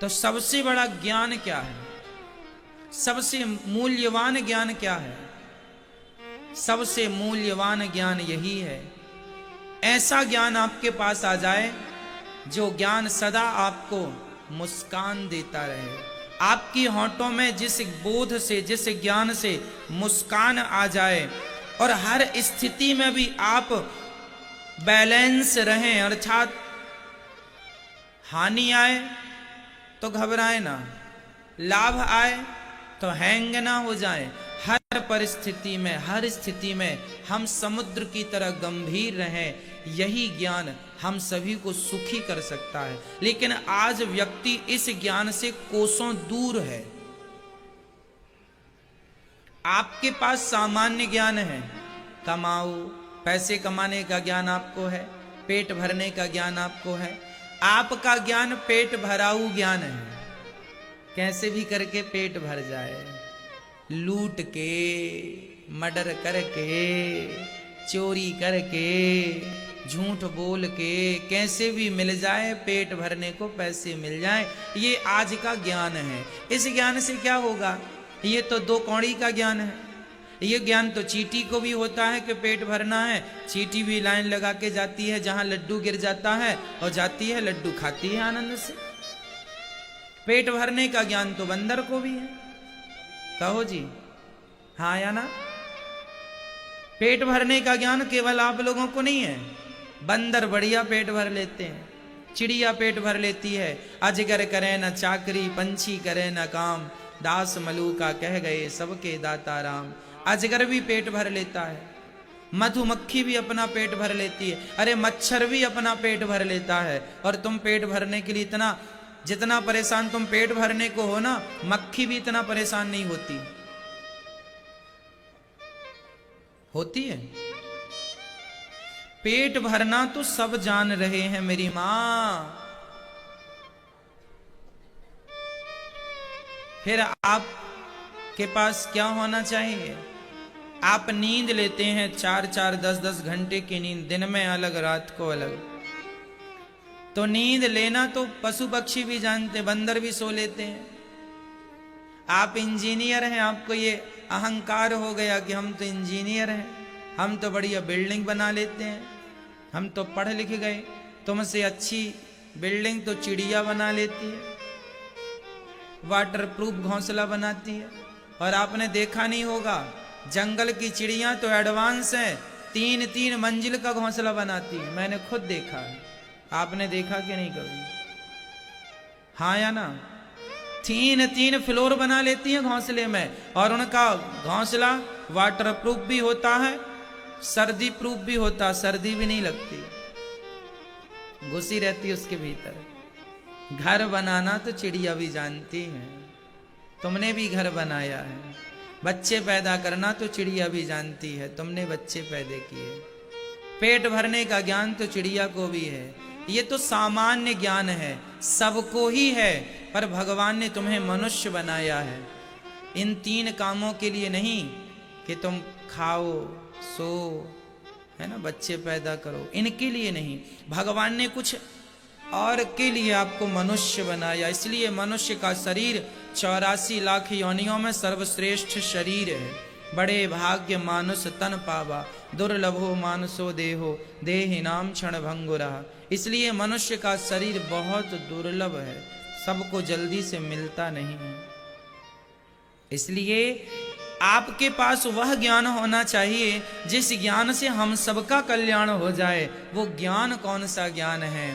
तो सबसे बड़ा ज्ञान क्या है? सबसे मूल्यवान ज्ञान क्या है? सबसे मूल्यवान ज्ञान यही है, ऐसा ज्ञान आपके पास आ जाए जो ज्ञान सदा आपको मुस्कान देता रहे। आपकी होंठों में जिस बोध से, जिस ज्ञान से मुस्कान आ जाए और हर स्थिति में भी आप बैलेंस रहें, अर्थात हानि आए तो घबराए ना, लाभ आए तो हैंग ना हो जाए। हर परिस्थिति में, हर स्थिति में हम समुद्र की तरह गंभीर रहें, यही ज्ञान हम सभी को सुखी कर सकता है। लेकिन आज व्यक्ति इस ज्ञान से कोसों दूर है। आपके पास सामान्य ज्ञान है, कमाओ, पैसे कमाने का ज्ञान आपको है, पेट भरने का ज्ञान आपको है। आपका ज्ञान पेट भराऊ ज्ञान है, कैसे भी करके पेट भर जाए, लूट के, मर्डर करके, चोरी करके, झूठ बोल के, कैसे भी मिल जाए, पेट भरने को पैसे मिल जाए, ये आज का ज्ञान है। इस ज्ञान से क्या होगा? ये तो दो कौड़ी का ज्ञान है। ये ज्ञान तो चींटी को भी होता है कि पेट भरना है, चींटी भी लाइन लगा के जाती है, जहां लड्डू गिर जाता है और जाती है, लड्डू खाती है आनंद से। पेट भरने का ज्ञान तो बंदर को भी है, कहो जी हाँ या ना? पेट भरने का ज्ञान केवल आप लोगों को नहीं है, बंदर बढ़िया पेट भर लेते हैं, चिड़िया पेट भर लेती है, अजगर करे न चाकरी, पंछी करे न काम, दास मलूका कह गए सबके दाता राम। अजगर भी पेट भर लेता है, मधुमक्खी भी अपना पेट भर लेती है, अरे मच्छर भी अपना पेट भर लेता है। और तुम पेट भरने के लिए इतना, जितना परेशान तुम पेट भरने को हो ना, मक्खी भी इतना परेशान नहीं होती। होती है? पेट भरना तो सब जान रहे हैं मेरी मां। फिर आपके पास क्या होना चाहिए? आप नींद लेते हैं 4-4, 10-10 घंटे की नींद, दिन में अलग, रात को अलग। तो नींद लेना तो पशु पक्षी भी जानते, बंदर भी सो लेते हैं। आप इंजीनियर हैं, आपको ये अहंकार हो गया कि हम तो इंजीनियर हैं, हम तो बढ़िया बिल्डिंग बना लेते हैं, हम तो पढ़ लिख गए। तुमसे अच्छी बिल्डिंग तो चिड़िया बना लेती है, वाटर प्रूफ घोंसला बनाती है। और आपने देखा नहीं होगा, जंगल की चिड़िया तो एडवांस है, 3-3 मंजिल का घोंसला बनाती है, मैंने खुद देखा है। आपने देखा कि नहीं कभी? हाँ या ना? 3-3 फ्लोर बना लेती हैं घोंसले में, और उनका घोंसला वाटर प्रूफ भी होता है, सर्दी प्रूफ भी होता है, सर्दी भी नहीं लगती, घुसी रहती उसके भीतर। घर बनाना तो चिड़िया भी जानती है, तुमने भी घर बनाया है। बच्चे पैदा करना तो चिड़िया भी जानती है, तुमने बच्चे पैदा किए। पेट भरने का ज्ञान तो चिड़िया को भी है। ये तो सामान्य ज्ञान है, सबको ही है, पर भगवान ने तुम्हें मनुष्य बनाया है इन 3 कामों के लिए नहीं कि तुम खाओ, सो, है ना, बच्चे पैदा करो, इनके लिए नहीं। भगवान ने कुछ और के लिए आपको मनुष्य बनाया। इसलिए मनुष्य का शरीर 84 लाख योनियों में सर्वश्रेष्ठ शरीर है। बड़े भाग्य मानुष तन पावा, दुर्लभो मानुषो देहो, देहि नाम क्षण भंगुरा। इसलिए मनुष्य का शरीर बहुत दुर्लभ है, सबको जल्दी से मिलता नहीं है। इसलिए आपके पास वह ज्ञान होना चाहिए जिस ज्ञान से हम सबका कल्याण हो जाए। वो ज्ञान कौन सा ज्ञान है?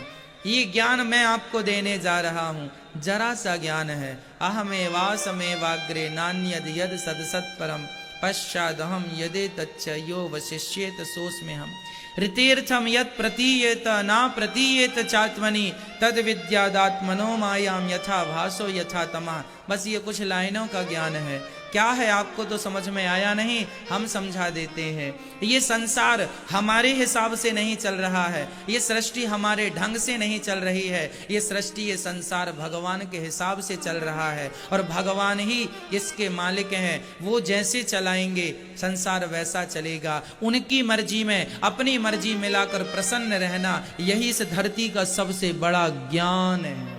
ये ज्ञान मैं आपको देने जा रहा हूं, जरा सा ज्ञान है। अहमेवासमेवाग्रे नान्यद यद सदसत् परम पश्चादहम यदे तच्च यो वशिष्येत सोस्मे हम। ऋतीर्थम यत् प्रतीयेत ना प्रतीयेत चात्मनि तद विद्यादात्मनो मायाम यथा भासो यथा तमः। बस ये कुछ लाइनों का ज्ञान है। क्या है आपको तो समझ में आया नहीं, हम समझा देते हैं। ये संसार हमारे हिसाब से नहीं चल रहा है, ये सृष्टि हमारे ढंग से नहीं चल रही है, ये सृष्टि, ये संसार भगवान के हिसाब से चल रहा है और भगवान ही इसके मालिक हैं। वो जैसे चलाएंगे संसार वैसा चलेगा। उनकी मर्जी में अपनी मर्जी मिलाकर प्रसन्न रहना, यही इस धरती का सबसे बड़ा ज्ञान है।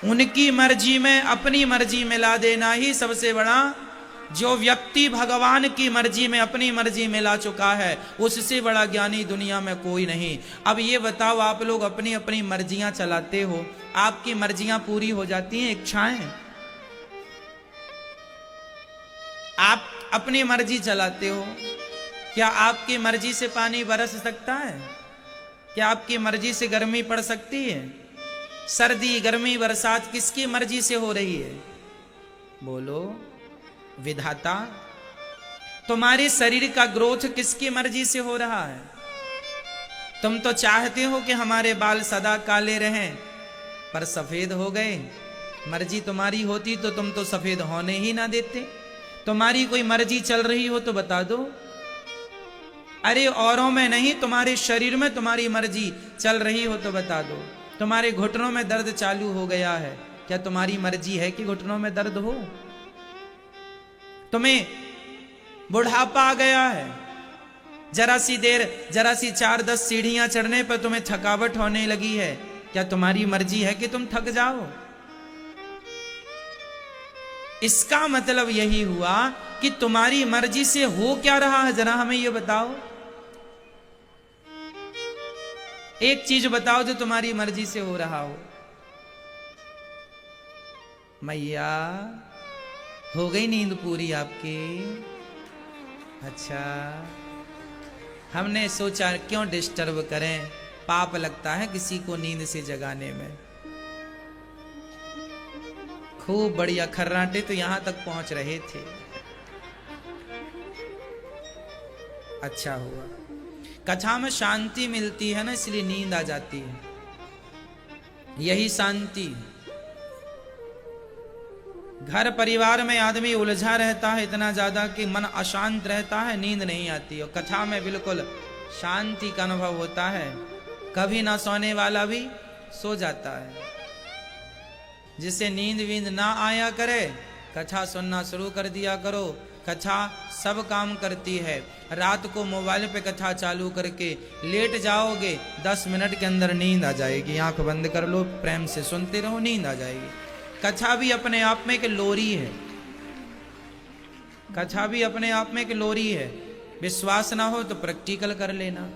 उनकी मर्जी में अपनी मर्जी मिला देना ही सबसे बड़ा। जो व्यक्ति भगवान की मर्जी में अपनी मर्जी मिला चुका है, उससे बड़ा ज्ञानी दुनिया में कोई नहीं। अब ये बताओ, आप लोग अपनी अपनी मर्जियां चलाते हो, आपकी मर्जियां पूरी हो जाती हैं इच्छाएं? आप अपनी मर्जी चलाते हो, क्या आपकी मर्जी से पानी बरस सकता है? क्या आपकी मर्जी से गर्मी पड़ सकती है? सर्दी गर्मी बरसात किसकी मर्जी से हो रही है? बोलो, विधाता। तुम्हारे शरीर का ग्रोथ किसकी मर्जी से हो रहा है? तुम तो चाहते हो कि हमारे बाल सदा काले रहें, पर सफेद हो गए। मर्जी तुम्हारी होती तो तुम तो सफेद होने ही ना देते। तुम्हारी कोई मर्जी चल रही हो तो बता दो। अरे औरों में नहीं, तुम्हारे शरीर में तुम्हारी मर्जी चल रही हो तो बता दो। तुम्हारे घुटनों में दर्द चालू हो गया है, क्या तुम्हारी मर्जी है कि घुटनों में दर्द हो? तुम्हें बुढ़ापा आ गया है, जरा सी देर, जरा सी 4-10 सीढ़ियां चढ़ने पर तुम्हें थकावट होने लगी है, क्या तुम्हारी मर्जी है कि तुम थक जाओ? इसका मतलब यही हुआ कि तुम्हारी मर्जी से हो क्या रहा है, जरा हमें यह बताओ। एक चीज बताओ जो तुम्हारी मर्जी से हो रहा हो। मैया, हो गई नींद पूरी आपकी? अच्छा, हमने सोचा क्यों डिस्टर्ब करें, पाप लगता है किसी को नींद से जगाने में। खूब बढ़िया खर्राटे तो यहां तक पहुंच रहे थे। अच्छा हुआ, कथा में शांति मिलती है ना, इसलिए नींद आ जाती है। यही शांति। घर परिवार में आदमी उलझा रहता है इतना ज्यादा कि मन अशांत रहता है, नींद नहीं आती। और कथा में बिल्कुल शांति का अनुभव होता है। कभी ना सोने वाला भी सो जाता है। जिसे नींद वींद ना आया करे, कथा सुनना शुरू कर दिया करो। कथा सब काम करती है। रात को मोबाइल पे कथा चालू करके लेट जाओगे, 10 मिनट के अंदर नींद आ जाएगी। आंख बंद कर लो, प्रेम से सुनते रहो, नींद आ जाएगी। कथा भी अपने आप में एक लोरी है। कथा भी अपने आप में एक लोरी है। विश्वास ना हो तो प्रैक्टिकल कर लेना।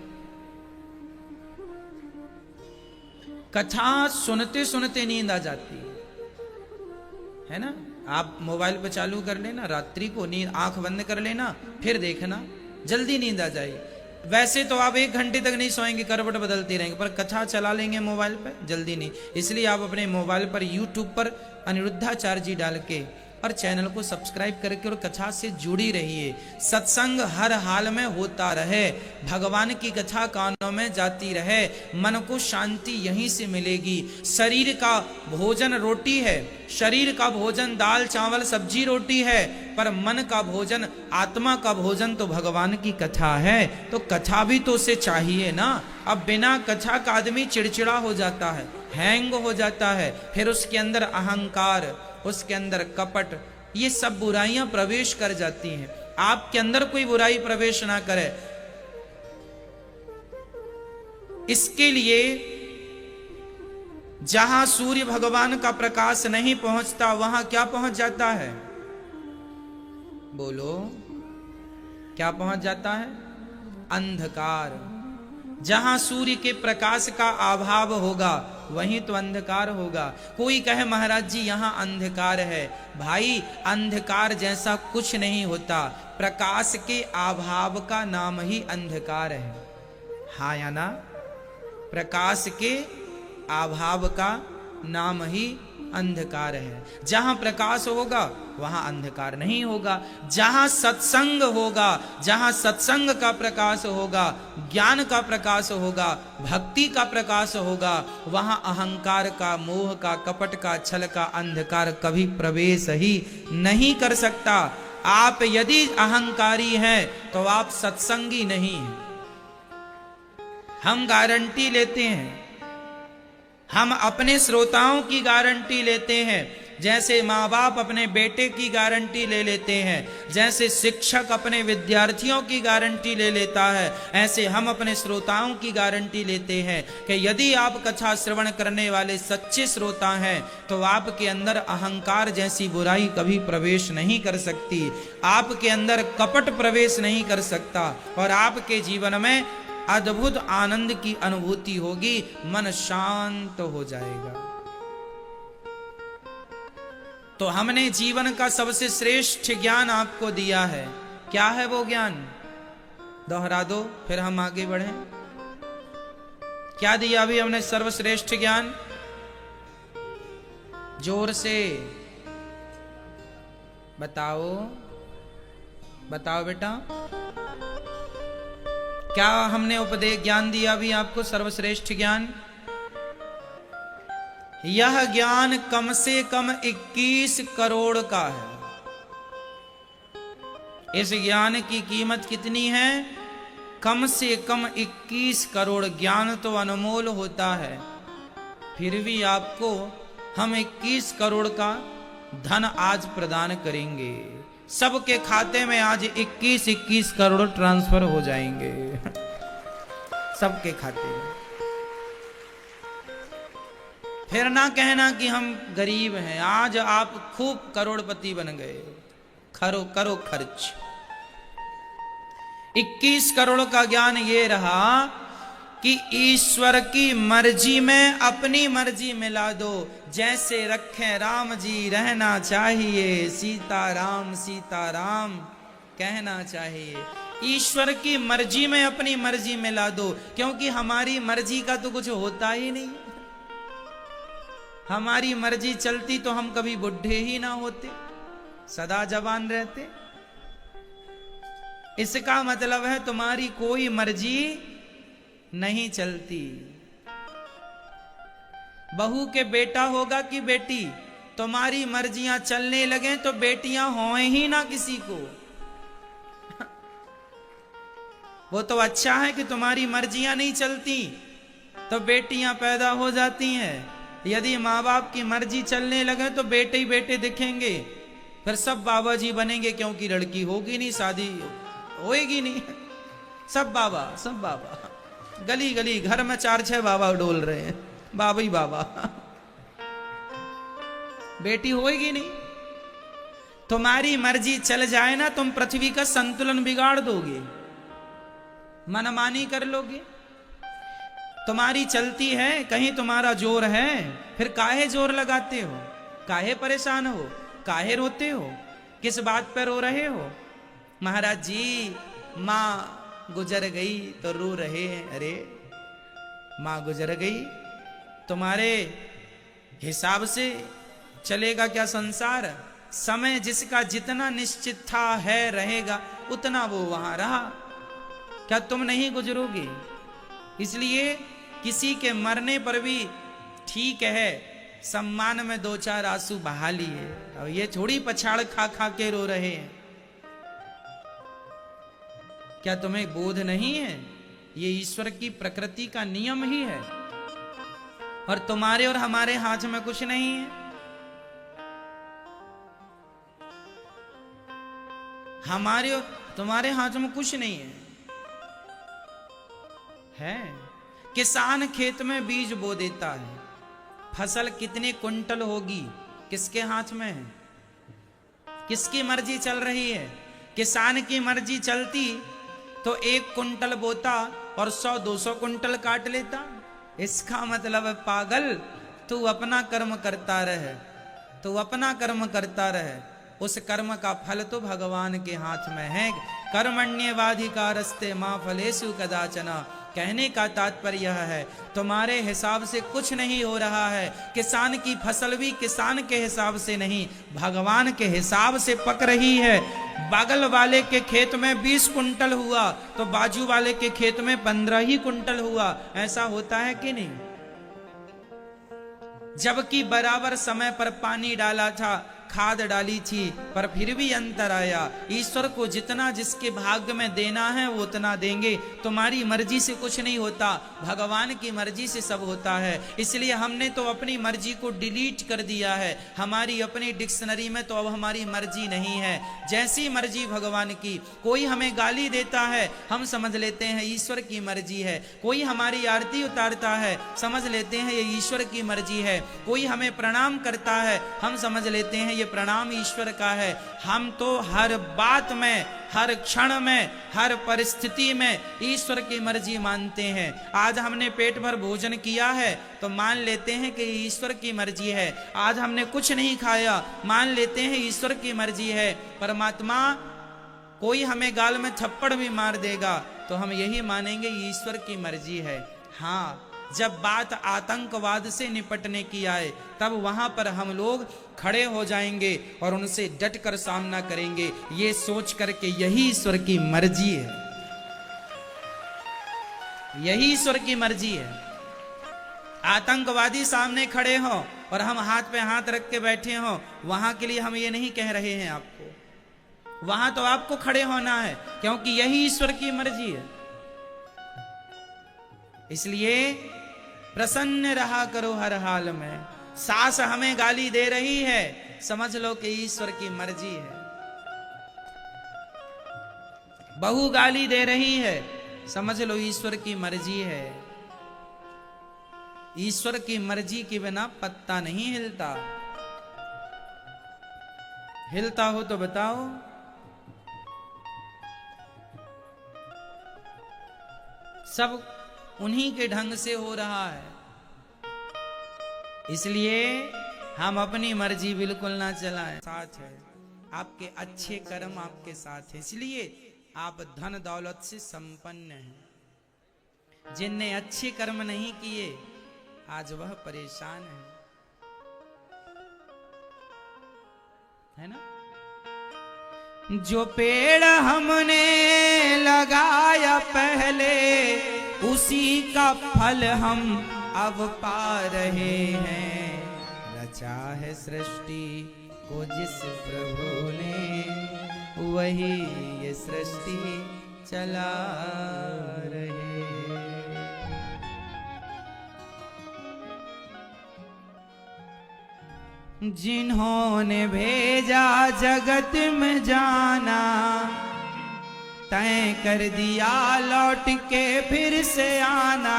कथा सुनते सुनते नींद आ जाती है ना। आप मोबाइल पे चालू कर लेना, रात्रि को नींद, आंख बंद कर लेना, फिर देखना, जल्दी नींद आ जाएगी। वैसे तो आप 1 घंटे तक नहीं सोएंगे, करवट बदलते रहेंगे, पर कथा चला लेंगे मोबाइल पे, जल्दी नहीं। इसलिए आप अपने मोबाइल पर यूट्यूब पर अनिरुद्धाचार्य जी डाल के और चैनल को सब्सक्राइब करके और कथा से जुड़ी रहिए। सत्संग हर हाल में होता रहे, भगवान की कथा कानों में जाती रहे, मन को शांति यहीं से मिलेगी। शरीर का भोजन रोटी है, शरीर का भोजन दाल चावल सब्जी रोटी है, पर मन का भोजन, आत्मा का भोजन तो भगवान की कथा है। तो कथा भी तो उसे चाहिए ना। अब बिना कथा का आदमी चिड़चिड़ा हो जाता है, हैंग हो जाता है, फिर उसके अंदर अहंकार, उसके अंदर कपट, ये सब बुराइयां प्रवेश कर जाती हैं। आपके अंदर कोई बुराई प्रवेश ना करे, इसके लिए जहां सूर्य भगवान का प्रकाश नहीं पहुंचता, वहां क्या पहुंच जाता है? बोलो, क्या पहुंच जाता है? अंधकार। जहां सूर्य के प्रकाश का अभाव होगा, वहीं तो अंधकार होगा। कोई कहे महाराज जी यहां अंधकार है, भाई अंधकार जैसा कुछ नहीं होता। प्रकाश के अभाव का नाम ही अंधकार है। हाँ या ना? प्रकाश के अभाव का नाम ही अंधकार है। जहां प्रकाश होगा वहां अंधकार नहीं होगा। जहां सत्संग होगा, जहां सत्संग का प्रकाश होगा, ज्ञान का प्रकाश होगा, भक्ति का प्रकाश होगा, वहां अहंकार का, मोह का, कपट का, छल का अंधकार कभी प्रवेश ही नहीं कर सकता। आप यदि अहंकारी हैं तो आप सत्संगी नहीं हैं। हम गारंटी लेते हैं, हम अपने श्रोताओं की गारंटी लेते हैं। जैसे माँ बाप अपने बेटे की गारंटी ले लेते हैं, जैसे शिक्षक अपने विद्यार्थियों की गारंटी ले लेता है, ऐसे हम अपने श्रोताओं की गारंटी लेते हैं कि यदि आप कथा श्रवण करने वाले सच्चे श्रोता हैं तो आपके अंदर अहंकार जैसी बुराई कभी प्रवेश नहीं कर सकती, आपके अंदर कपट प्रवेश नहीं कर सकता और आपके जीवन में अद्भुत आनंद की अनुभूति होगी, मन शांत हो जाएगा। तो हमने जीवन का सबसे श्रेष्ठ ज्ञान आपको दिया है। क्या है वो ज्ञान? दोहरा दो फिर हम आगे बढ़ें। क्या दिया अभी हमने सर्वश्रेष्ठ ज्ञान? जोर से बताओ, बताओ बेटा, क्या हमने उपदेश ज्ञान दिया अभी आपको? सर्वश्रेष्ठ ज्ञान। यह ज्ञान कम से कम 21 करोड़ का है। इस ज्ञान की कीमत कितनी है? कम से कम 21 करोड़। ज्ञान तो अनमोल होता है, फिर भी आपको हम 21 करोड़ का धन आज प्रदान करेंगे। सबके खाते में आज 21 करोड़ ट्रांसफर हो जाएंगे, सबके खाते में। फिर ना कहना कि हम गरीब हैं, आज आप खूब करोड़पति बन गए। करो खर्च। 21 करोड़ का ज्ञान ये रहा कि ईश्वर की मर्जी में अपनी मर्जी मिला दो। जैसे रखें राम जी रहना चाहिए, सीताराम सीताराम कहना चाहिए। ईश्वर की मर्जी में अपनी मर्जी मिला दो, क्योंकि हमारी मर्जी का तो कुछ होता ही नहीं। हमारी मर्जी चलती तो हम कभी बुढ़े ही ना होते, सदा जवान रहते। इसका मतलब है तुम्हारी कोई मर्जी नहीं चलती। बहू के बेटा होगा कि बेटी, तुम्हारी मर्जियां चलने लगे तो बेटियां हों ही ना किसी को। वो तो अच्छा है कि तुम्हारी मर्जियां नहीं चलती तो बेटियां पैदा हो जाती हैं। यदि माँ बाप की मर्जी चलने लगे तो बेटे ही बेटे दिखेंगे, फिर सब बाबा जी बनेंगे, क्योंकि लड़की होगी नहीं, शादी होएगी नहीं। सब बाबा, गली गली घर में 4-6 बाबा डोल रहे हैं, बाबा ही बाबा। बेटी होएगी नहीं। तुम्हारी मर्जी चल जाए ना, तुम पृथ्वी का संतुलन बिगाड़ दोगे, मनमानी कर लोगे। तुम्हारी चलती है, कहीं तुम्हारा जोर है, फिर काहे जोर लगाते हो? काहे परेशान हो? काहे रोते हो? किस बात पर रो रहे हो? महाराज जी माँ गुजर गई तो रो रहे हैं। अरे माँ गुजर गई, तुम्हारे हिसाब से चलेगा क्या संसार? समय जिसका जितना निश्चित था है रहेगा, उतना वो वहां रहा। क्या तुम नहीं गुजरोगे? इसलिए किसी के मरने पर भी ठीक है, सम्मान में 2-4 आंसू बहा लिए। अब ये थोड़ी पछाड़ खा खा के रो रहे हैं। क्या तुम्हें बोध नहीं है? ये ईश्वर की प्रकृति का नियम ही है, और तुम्हारे और हमारे हाथ में कुछ नहीं है। हमारे और तुम्हारे हाथ में कुछ नहीं है। किसान खेत में बीज बो देता है, फसल कितने कुंटल होगी किसके हाथ में है? किसकी मर्जी चल रही है? किसान की मर्जी चलती तो 1 कुंटल बोता और 100-200 कुंटल काट लेता। इसका मतलब है पागल, तू अपना कर्म करता रहे, तू अपना कर्म करता रहे। उस कर्म का फल तो भगवान के हाथ में है। कर्मण्येवाधिकारस्ते मा फलेषु कदाचन। कहने का तात्पर्य यह है, तुम्हारे हिसाब से कुछ नहीं हो रहा है। किसान की फसल भी किसान के हिसाब से नहीं, भगवान के हिसाब से पक रही है। बगल वाले के खेत में 20 कुंटल हुआ तो बाजू वाले के खेत में 15 ही कुंटल हुआ। ऐसा होता है कि नहीं? जबकि बराबर समय पर पानी डाला था, खाद डाली थी पर फिर भी अंतर आया। ईश्वर को जितना जिसके भाग्य में देना है वो उतना देंगे। तुम्हारी मर्जी से कुछ नहीं होता, भगवान की मर्जी से सब होता है। इसलिए हमने तो अपनी मर्जी को डिलीट कर दिया है। हमारी अपनी डिक्शनरी में तो अब हमारी मर्जी नहीं है, जैसी मर्जी भगवान की। कोई हमें गाली देता है, हम समझ लेते हैं ईश्वर की मर्जी है। कोई हमारी आरती उतारता है, समझ लेते हैं ये ईश्वर की मर्जी है। कोई हमें प्रणाम करता है, हम समझ लेते हैं ये प्रणाम ईश्वर का है। हम तो हर बात में, हर क्षण में, हर परिस्थिति में ईश्वर की मर्जी मानते हैं। आज हमने पेट भर भोजन किया है तो मान लेते हैं कि ईश्वर की मर्जी है। आज हमने कुछ नहीं खाया, मान लेते हैं ईश्वर की मर्जी है। परमात्मा कोई हमें गाल में थप्पड़ भी मार देगा तो हम यही मानेंगे ईश्वर की मर्जी है। हाँ, जब बात आतंकवाद से निपटने की आए तब वहां पर हम लोग खड़े हो जाएंगे और उनसे डटकर सामना करेंगे, ये सोच करके यही ईश्वर की मर्जी है, यही ईश्वर की मर्जी है। आतंकवादी सामने खड़े हो और हम हाथ पे हाथ रख के बैठे हो, वहां के लिए हम ये नहीं कह रहे हैं आपको, वहां तो आपको खड़े होना है क्योंकि यही ईश्वर की मर्जी है। इसलिए प्रसन्न रहा करो हर हाल में। सास हमें गाली दे रही है, समझ लो कि ईश्वर की मर्जी है। बहू गाली दे रही है, समझ लो ईश्वर की मर्जी है। ईश्वर की मर्जी के बिना पत्ता नहीं हिलता। हिलता हो तो बताओ। सब उन्हीं के ढंग से हो रहा है। इसलिए हम अपनी मर्जी बिल्कुल ना चलाएं। साथ है आपके अच्छे कर्म आपके साथ है, इसलिए आप धन दौलत से संपन्न हैं। जिनने अच्छे कर्म नहीं किए आज वह परेशान है ना। जो पेड़ हमने लगाया पहले उसी का फल हम अब पा रहे हैं। रचा है सृष्टि को जिस प्रभु ने वही ये सृष्टि चला रहे। जिन्होंने भेजा जगत में जाना तय कर दिया लौट के फिर से आना।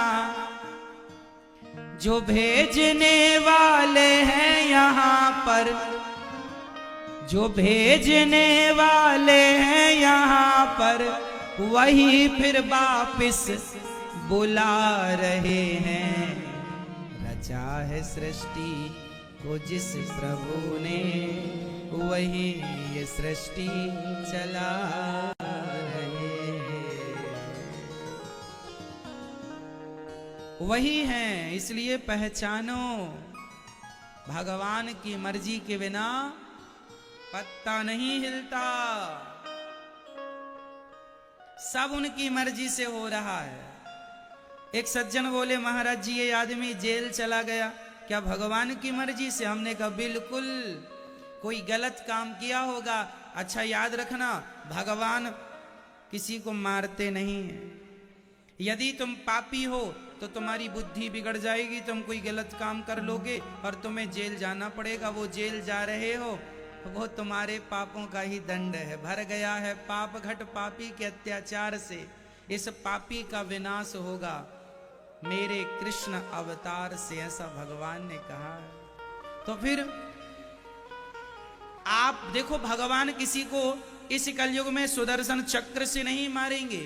जो भेजने वाले हैं यहाँ पर, जो भेजने वाले हैं यहाँ पर वही फिर वापिस बुला रहे हैं। रचा है सृष्टि को जिस प्रभु ने वही ये सृष्टि चला रहे हैं। वही हैं, इसलिए पहचानो भगवान की मर्जी के बिना पत्ता नहीं हिलता। सब उनकी मर्जी से हो रहा है। एक सज्जन बोले महाराज जी ये आदमी जेल चला गया, क्या भगवान की मर्जी से? हमने कहा बिल्कुल, कोई गलत काम किया होगा। अच्छा याद रखना, भगवान किसी को मारते नहीं है। यदि तुम पापी हो तो तुम्हारी बुद्धि बिगड़ जाएगी, तुम कोई गलत काम कर लोगे और तुम्हें जेल जाना पड़ेगा। वो जेल जा रहे हो वो तुम्हारे पापों का ही दंड है। भर गया है पाप घट पापी के अत्याचार से, इस पापी का विनाश होगा मेरे कृष्ण अवतार से, ऐसा भगवान ने कहा। तो फिर आप देखो, भगवान किसी को इस कलयुग में सुदर्शन चक्र से नहीं मारेंगे।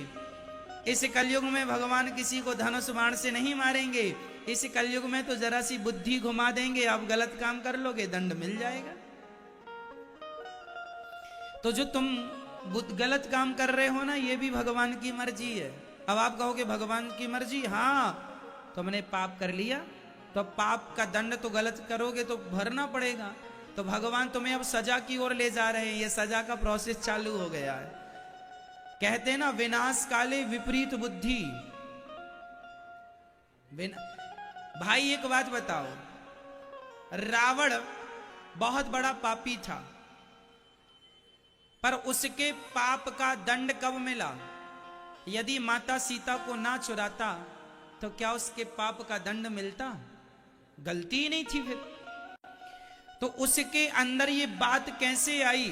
इस कलयुग में भगवान किसी को धनुष बाण से नहीं मारेंगे। इस कलयुग में तो जरा सी बुद्धि घुमा देंगे, आप गलत काम कर लोगे दंड मिल जाएगा। तो जो तुम गलत काम कर रहे हो ना, ये भी भगवान की मर्जी है। अब आप कहोगे भगवान की मर्जी, हाँ तुमने पाप कर लिया तो पाप का दंड तो गलत करोगे तो भरना पड़ेगा। तो भगवान तुम्हें अब सजा की ओर ले जा रहे हैं, ये सजा का प्रोसेस चालू हो गया है। कहते हैं ना विनाश काले विपरीत बुद्धि। भाई एक बात बताओ, रावण बहुत बड़ा पापी था, पर उसके पाप का दंड कब मिला? यदि माता सीता को ना चुराता तो क्या उसके पाप का दंड मिलता? गलती ही नहीं थी फिर। तो उसके अंदर ये बात कैसे आई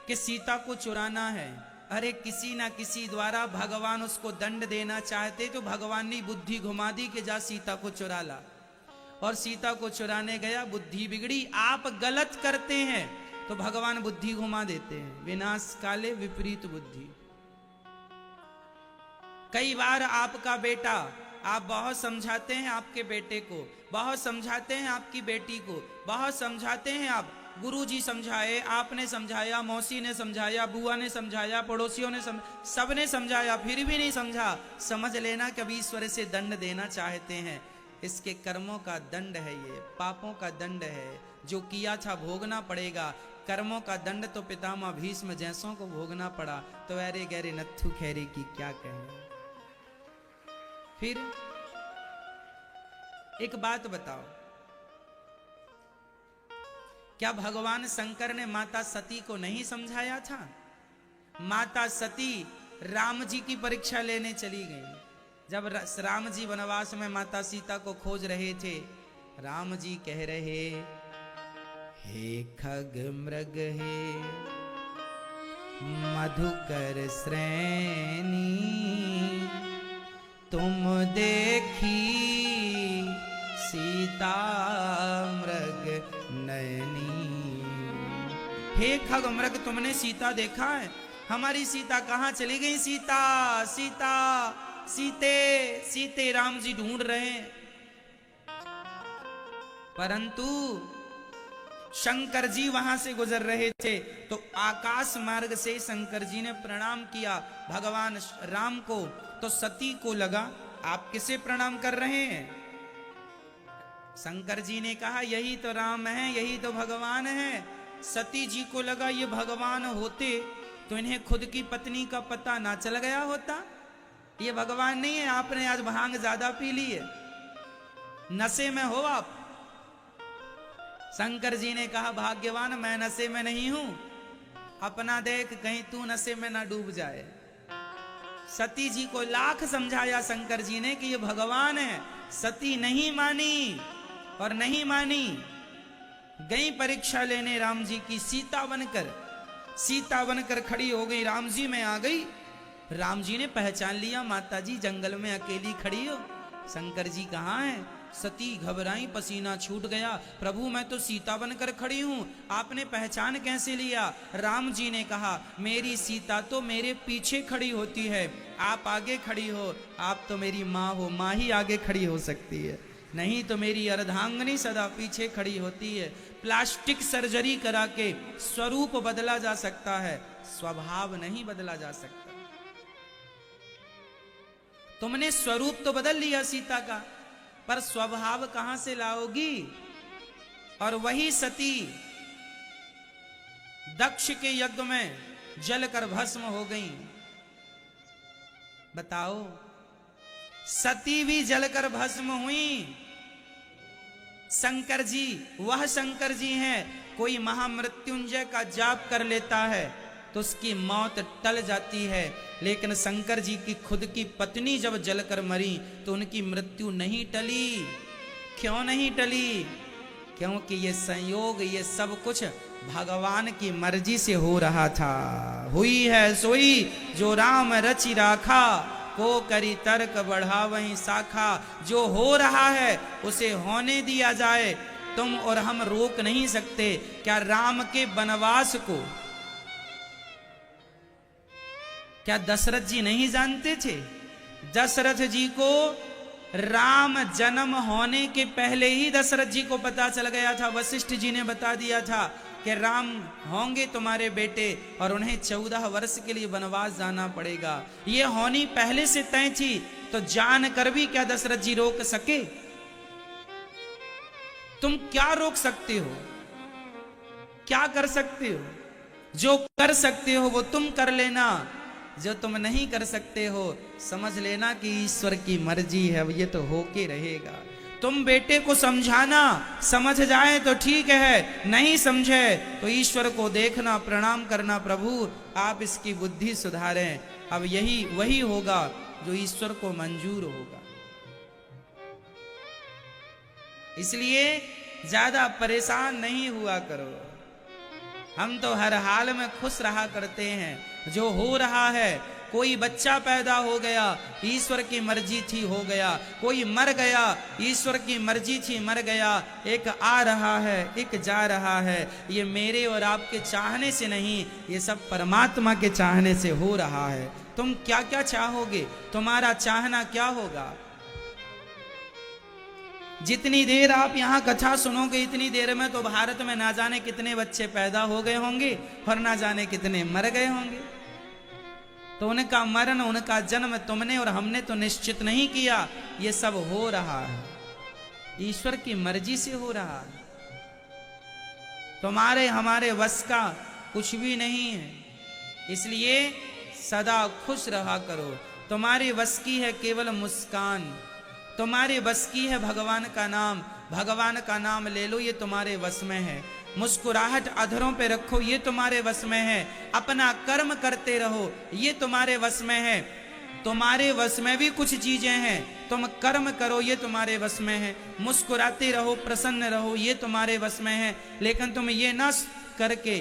कि सीता को चुराना है? अरे किसी ना किसी द्वारा भगवान उसको दंड देना चाहते तो भगवान ने बुद्धि घुमा दी कि जा सीता को चुरा ला। और सीता को चुराने गया, बुद्धि बिगड़ी। आप गलत करते हैं तो भगवान बुद्धि घुमा देते हैं। विनाश काले विपरीत बुद्धि। कई बार आपका बेटा, आप बहुत समझाते हैं आपके बेटे को, बहुत समझाते हैं आपकी बेटी को, बहुत समझाते हैं आप, गुरुजी समझाए, आपने समझाया, मौसी ने समझाया, बुआ ने समझाया, पड़ोसियों ने सबने समझाया, फिर भी नहीं समझा। समझ लेना कभी ईश्वर से दंड देना चाहते हैं। इसके कर्मों का दंड है, ये पापों का दंड है। जो किया था भोगना पड़ेगा। कर्मों का दंड तो पितामह भीष्म जैसों को भोगना पड़ा, तो अरे गहरे नत्थु खैरे की क्या कहें। फिर एक बात बताओ, क्या भगवान शंकर ने माता सती को नहीं समझाया था? माता सती राम जी की परीक्षा लेने चली गई। जब राम जी वनवास में माता सीता को खोज रहे थे, राम जी कह रहे, हे खग मृग हे मधुकर श्रेणी, तुम देखी सीता मृग नयनी। हे खग मृग, तुमने सीता देखा है? हमारी सीता कहाँ चली गई? सीता सीता सीते सीते राम जी ढूंढ रहे हैं। परंतु शंकर जी वहां से गुजर रहे थे, तो आकाश मार्ग से शंकर जी ने प्रणाम किया भगवान राम को। तो सती को लगा आप किसे प्रणाम कर रहे हैं? शंकर जी ने कहा यही तो राम है, यही तो भगवान है। सती जी को लगा ये भगवान होते तो इन्हें खुद की पत्नी का पता ना चल गया होता। ये भगवान नहीं है, आपने आज भांग ज्यादा पी ली है, नशे में हो आप। शंकर जी ने कहा भाग्यवान, मैं नशे में नहीं हूं, अपना देख कहीं तू नशे में ना डूब जाए। सती जी को लाख समझाया शंकर जी ने कि ये भगवान है। सती नहीं मानी और नहीं मानी। गई परीक्षा लेने राम जी की, सीता बनकर खड़ी हो गई, राम जी में आ गई। राम जी ने पहचान लिया, माता जी जंगल में अकेली खड़ी हो, शंकर जी कहाँ हैं? सती घबराई, पसीना छूट गया, प्रभु मैं तो सीता बनकर खड़ी हूं, आपने पहचान कैसे लिया? राम जी ने कहा मेरी सीता तो मेरे पीछे खड़ी होती है, आप आगे खड़ी हो, आप तो मेरी माँ हो, माँ ही आगे खड़ी हो सकती है, नहीं तो मेरी अर्धांगनी सदा पीछे खड़ी होती है। प्लास्टिक सर्जरी करा के स्वरूप बदला जा सकता है, स्वभाव नहीं बदला जा सकता। तुमने स्वरूप तो बदल लिया सीता का, पर स्वभाव कहां से लाओगी? और वही सती दक्ष के यज्ञ में जलकर भस्म हो गई। बताओ, सती भी जलकर भस्म हुई। शंकर जी, वह शंकर जी हैं, कोई महामृत्युंजय का जाप कर लेता है तो उसकी मौत टल जाती है, लेकिन शंकर जी की खुद की पत्नी जब जलकर मरी तो उनकी मृत्यु नहीं टली। क्यों नहीं टली? क्योंकि ये संयोग, ये सब कुछ भगवान की मर्जी से हो रहा था। हुई है सोई जो राम रचि राखा, को करी तर्क बढ़ा वहीं शाखा। जो हो रहा है उसे होने दिया जाए, तुम और हम रोक नहीं सकते। क्या राम के वनवास को क्या दशरथ जी नहीं जानते थे? दशरथ जी को राम जन्म होने के पहले ही दशरथ जी को पता चल गया था। वशिष्ठ जी ने बता दिया था कि राम होंगे तुम्हारे बेटे और उन्हें 14 वर्ष के लिए वनवास जाना पड़ेगा। ये होनी पहले से तय थी, तो जानकर भी क्या दशरथ जी रोक सके? तुम क्या रोक सकते हो? क्या कर सकते हो? जो कर सकते हो वो तुम कर लेना, जो तुम नहीं कर सकते हो समझ लेना कि ईश्वर की मर्जी है, ये तो होके रहेगा। तुम बेटे को समझाना, समझ जाए तो ठीक है, नहीं समझे तो ईश्वर को देखना, प्रणाम करना, प्रभु आप इसकी बुद्धि सुधारें। अब यही वही होगा जो ईश्वर को मंजूर होगा। इसलिए ज्यादा परेशान नहीं हुआ करो। हम तो हर हाल में खुश रहा करते हैं। जो हो रहा है, कोई बच्चा पैदा हो गया, ईश्वर की मर्जी थी हो गया, कोई मर गया, ईश्वर की मर्जी थी मर गया, एक आ रहा है, एक जा रहा है। ये मेरे और आपके चाहने से नहीं, ये सब परमात्मा के चाहने से हो रहा है। तुम क्या क्या चाहोगे, तुम्हारा चाहना क्या होगा। जितनी देर आप यहाँ कथा सुनोगे, इतनी देर में तो भारत में ना जाने कितने बच्चे पैदा हो गए होंगे और ना जाने कितने मर गए होंगे। तो उनका मरण, उनका जन्म तुमने और हमने तो निश्चित नहीं किया। ये सब हो रहा है, ईश्वर की मर्जी से हो रहा है। तुम्हारे हमारे वश का कुछ भी नहीं है। इसलिए सदा खुश रहा करो। तुम्हारे वश की है केवल मुस्कान, तुम्हारे बस की है भगवान का नाम। भगवान का नाम ले लो, ये तुम्हारे वश में है। मुस्कुराहट अधरों पे रखो, ये तुम्हारे वश में है। अपना कर्म करते रहो, ये तुम्हारे वश में है। तुम्हारे वश में भी कुछ चीजें हैं, तुम कर्म करो, ये तुम्हारे वश में है। मुस्कुराते रहो, प्रसन्न रहो, ये तुम्हारे वश में है। लेकिन तुम ये ना करके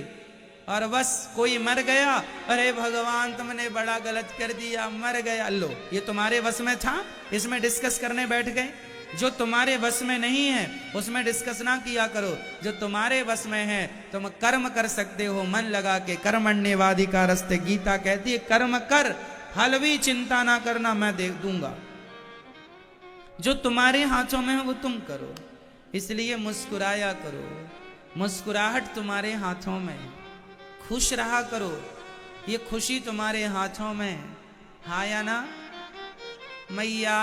और बस कोई मर गया, अरे भगवान तुमने बड़ा गलत कर दिया, मर गया, लो ये तुम्हारे वश में था, इसमें डिस्कस करने बैठ गए। जो तुम्हारे वश में नहीं है उसमें डिस्कस ना किया करो। जो तुम्हारे वश में है तुम कर्म कर सकते हो मन लगा के। कर्मण्येवाधिकारस्ते, गीता कहती है कर्म कर, फल भी चिंता ना करना, मैं दे दूंगा। जो तुम्हारे हाथों में है वो तुम करो। इसलिए मुस्कुराया करो, मुस्कुराहट तुम्हारे हाथों में। खुश रहा करो, ये खुशी तुम्हारे हाथों में। हाँ या ना मैया।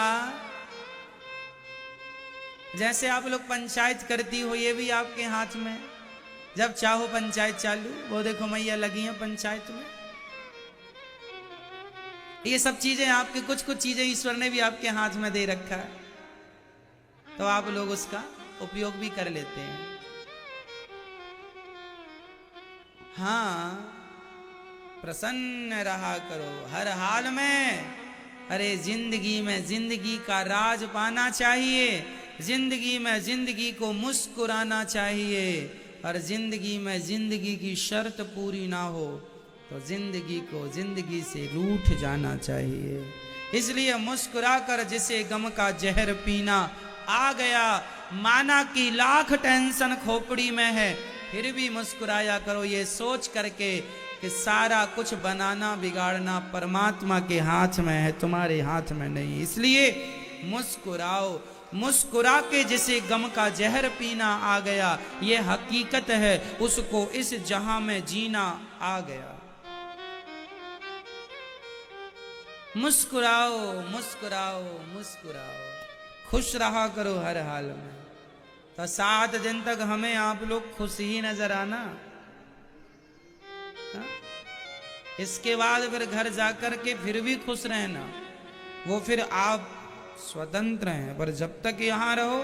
जैसे आप लोग पंचायत करती हो, ये भी आपके हाथ में। जब चाहो पंचायत चालू, वो देखो मैया लगी हैं पंचायत में। ये सब चीजें आपके, कुछ कुछ चीजें ईश्वर ने भी आपके हाथ में दे रखा है, तो आप लोग उसका उपयोग भी कर लेते हैं। हाँ, प्रसन्न रहा करो हर हाल में। अरे जिंदगी में जिंदगी का राज पाना चाहिए। जिंदगी में जिंदगी को मुस्कुराना चाहिए। और जिंदगी में जिंदगी की शर्त पूरी ना हो तो जिंदगी को जिंदगी से रूठ जाना चाहिए। इसलिए मुस्कुराकर जिसे गम का जहर पीना आ गया, माना कि लाख टेंशन खोपड़ी में है, फिर भी मुस्कुराया करो, ये सोच करके कि सारा कुछ बनाना बिगाड़ना परमात्मा के हाथ में है, तुम्हारे हाथ में नहीं। इसलिए मुस्कुराओ। मुस्कुरा के जिसे गम का जहर पीना आ गया, ये हकीकत है, उसको इस जहां में जीना आ गया। मुस्कुराओ मुस्कुराओ मुस्कुराओ, खुश रहा करो हर हाल में। तो 7 दिन तक हमें आप लोग खुश ही नजर आना। हा? इसके बाद फिर घर जाकर के फिर भी खुश रहना, वो फिर आप स्वतंत्र हैं। पर जब तक यहां रहो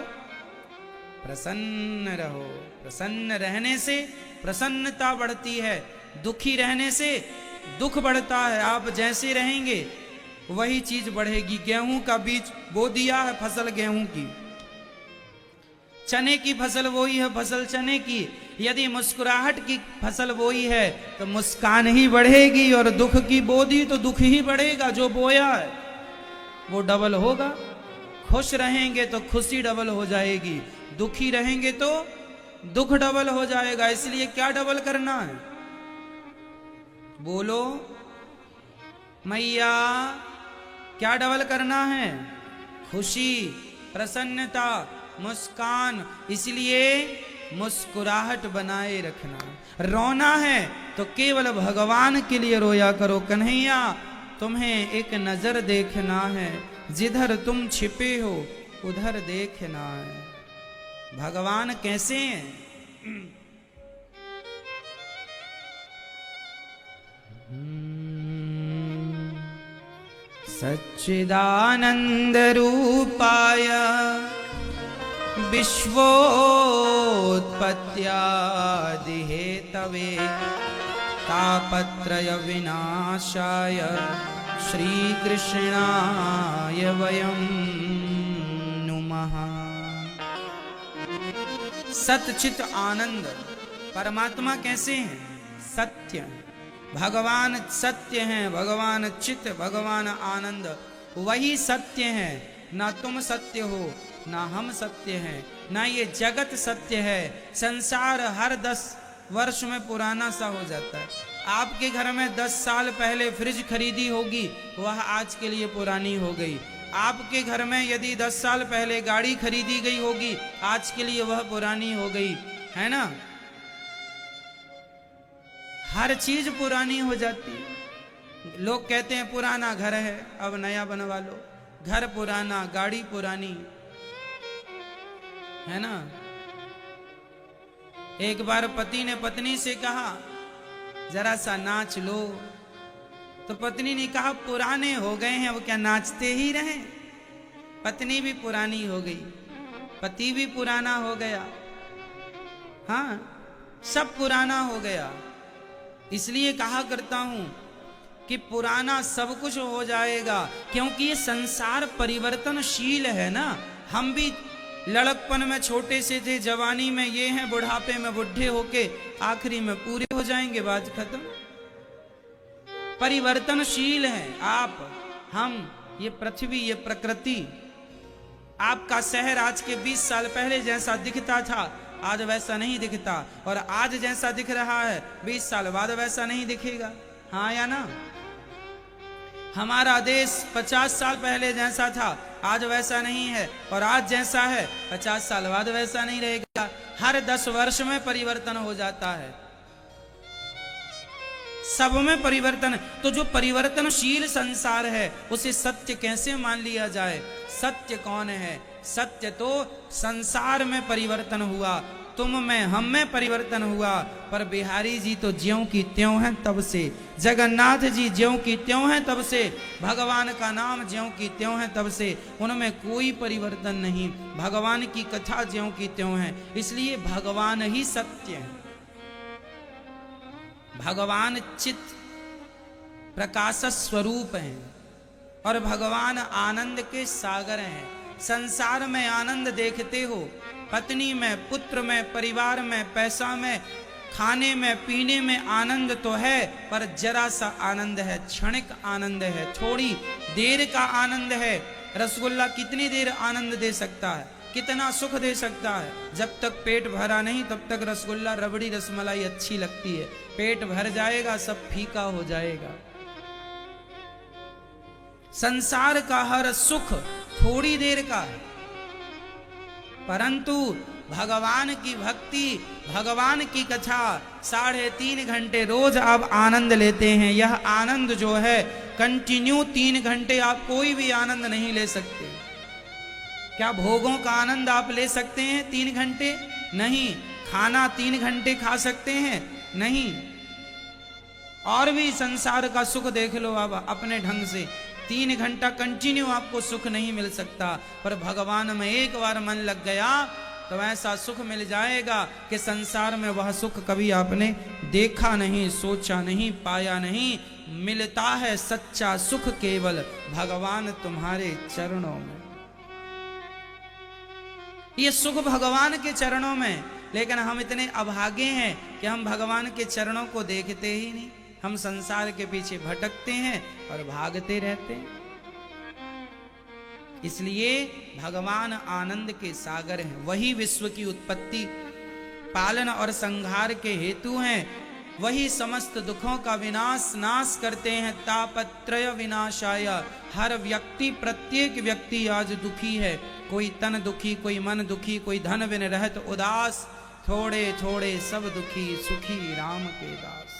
प्रसन्न रहो। प्रसन्न रहने से प्रसन्नता बढ़ती है, दुखी रहने से दुख बढ़ता है। आप जैसे रहेंगे वही चीज बढ़ेगी। गेहूं का बीज बो दिया है, फसल गेहूं की, चने की फसल वही है, फसल चने की। यदि मुस्कुराहट की फसल वही है तो मुस्कान ही बढ़ेगी, और दुख की बो दी तो दुख ही बढ़ेगा। जो बोया है वो डबल होगा। खुश रहेंगे तो खुशी डबल हो जाएगी, दुखी रहेंगे तो दुख डबल हो जाएगा। इसलिए क्या डबल करना है, बोलो मैया, क्या डबल करना है? खुशी, प्रसन्नता, मुस्कान। इसलिए मुस्कुराहट बनाए रखना। रोना है तो केवल भगवान के लिए रोया करो। कन्हैया तुम्हें एक नजर देखना है, जिधर तुम छिपे हो उधर देखना है। भगवान कैसे हैं? सच्चिदानंद रूपाय विश्वोत्पत्त्यादि हेतवे तापत्रय विनाशाय श्रीकृष्णाय वयं नुमः। सतचित आनंद परमात्मा कैसे हैं? सत्य। भगवान सत्य हैं, भगवान चित, भगवान आनंद, वही सत्य हैं। ना तुम सत्य हो, ना हम सत्य हैं, ना ये जगत सत्य है। संसार हर 10 वर्ष में पुराना सा हो जाता है। आपके घर में 10 साल पहले फ्रिज खरीदी होगी, वह आज के लिए पुरानी हो गई। आपके घर में यदि 10 साल पहले गाड़ी खरीदी गई होगी, आज के लिए वह पुरानी हो गई, है ना? हर चीज पुरानी हो जाती है। लोग कहते हैं पुराना घर है, अब नया बनवा लो। घर पुराना, गाड़ी पुरानी, है ना? एक बार पति ने पत्नी से कहा जरा सा नाच लो, तो पत्नी ने कहा पुराने हो गए हैं, वो क्या नाचते ही रहें? पत्नी भी पुरानी हो गई, पति भी पुराना हो गया, हाँ, सब पुराना हो गया। इसलिए कहा करता हूं कि पुराना सब कुछ हो जाएगा, क्योंकि ये संसार परिवर्तनशील है ना। हम भी लड़कपन में छोटे से थे, जवानी में ये हैं, बुढ़ापे में बुढ़े होके आखिरी में पूरे हो जाएंगे, बात खत्म। परिवर्तनशील है आप, हम, ये पृथ्वी, ये प्रकृति। आपका शहर आज के 20 साल पहले जैसा दिखता था, आज वैसा नहीं दिखता, और आज जैसा दिख रहा है 20 साल बाद वैसा नहीं दिखेगा, हाँ या ना? हमारा देश 50 साल पहले जैसा था, आज वैसा नहीं है, और आज जैसा है 50 साल बाद वैसा नहीं रहेगा। हर 10 वर्ष में परिवर्तन हो जाता है, सब में परिवर्तन। तो जो परिवर्तनशील संसार है, उसे सत्य कैसे मान लिया जाए? सत्य कौन है? सत्य तो संसार में परिवर्तन हुआ, तुम में, हम में परिवर्तन हुआ, पर बिहारी जी तो ज्यों की त्यों हैं तब से, जगन्नाथ जी ज्यों की त्यों हैं तब से, भगवान का नाम ज्यों की त्यों है तब से, उनमें कोई परिवर्तन नहीं। भगवान की कथा ज्यों की त्यों है, इसलिए भगवान ही सत्य है। भगवान चित प्रकाश स्वरूप हैं, और भगवान आनंद के सागर हैं। संसार में आनंद देखते हो, पत्नी में, पुत्र में, परिवार में, पैसा में, खाने में, पीने में आनंद तो है, पर जरा सा आनंद है, क्षणिक आनंद है, थोड़ी देर का आनंद है। रसगुल्ला कितनी देर आनंद दे सकता है, कितना सुख दे सकता है? जब तक पेट भरा नहीं तब तक रसगुल्ला, रबड़ी, रसमलाई अच्छी लगती है। पेट भर जाएगा सब फीका हो जाएगा। संसार का हर सुख थोड़ी देर का है, परंतु भगवान की भक्ति, भगवान की कथा 3.5 घंटे रोज आप आनंद लेते हैं। यह आनंद जो है कंटिन्यू 3 घंटे आप कोई भी आनंद नहीं ले सकते। क्या भोगों का आनंद आप ले सकते हैं 3 घंटे? नहीं। खाना 3 घंटे खा सकते हैं? नहीं। और भी संसार का सुख देख लो आप अपने ढंग से, 3 घंटा कंटिन्यू आपको सुख नहीं मिल सकता, पर भगवान में एक बार मन लग गया तो ऐसा सुख मिल जाएगा कि संसार में वह सुख कभी आपने देखा नहीं, सोचा नहीं, पाया नहीं। मिलता है सच्चा सुख केवल भगवान तुम्हारे चरणों में। ये सुख भगवान के चरणों में, लेकिन हम इतने अभागे हैं कि हम भगवान के चरणों को देखते ही नहीं। हम संसार के पीछे भटकते हैं और भागते रहते हैं। इसलिए भगवान आनंद के सागर हैं, वही विश्व की उत्पत्ति, पालन और संहार के हेतु हैं, वही समस्त दुखों का विनाश नाश करते हैं। तापत्रय विनाशाय, हर व्यक्ति, प्रत्येक व्यक्ति आज दुखी है। कोई तन दुखी, कोई मन दुखी, कोई धन बिन रहत उदास, थोड़े थोड़े सब दुखी, सुखी राम के दास।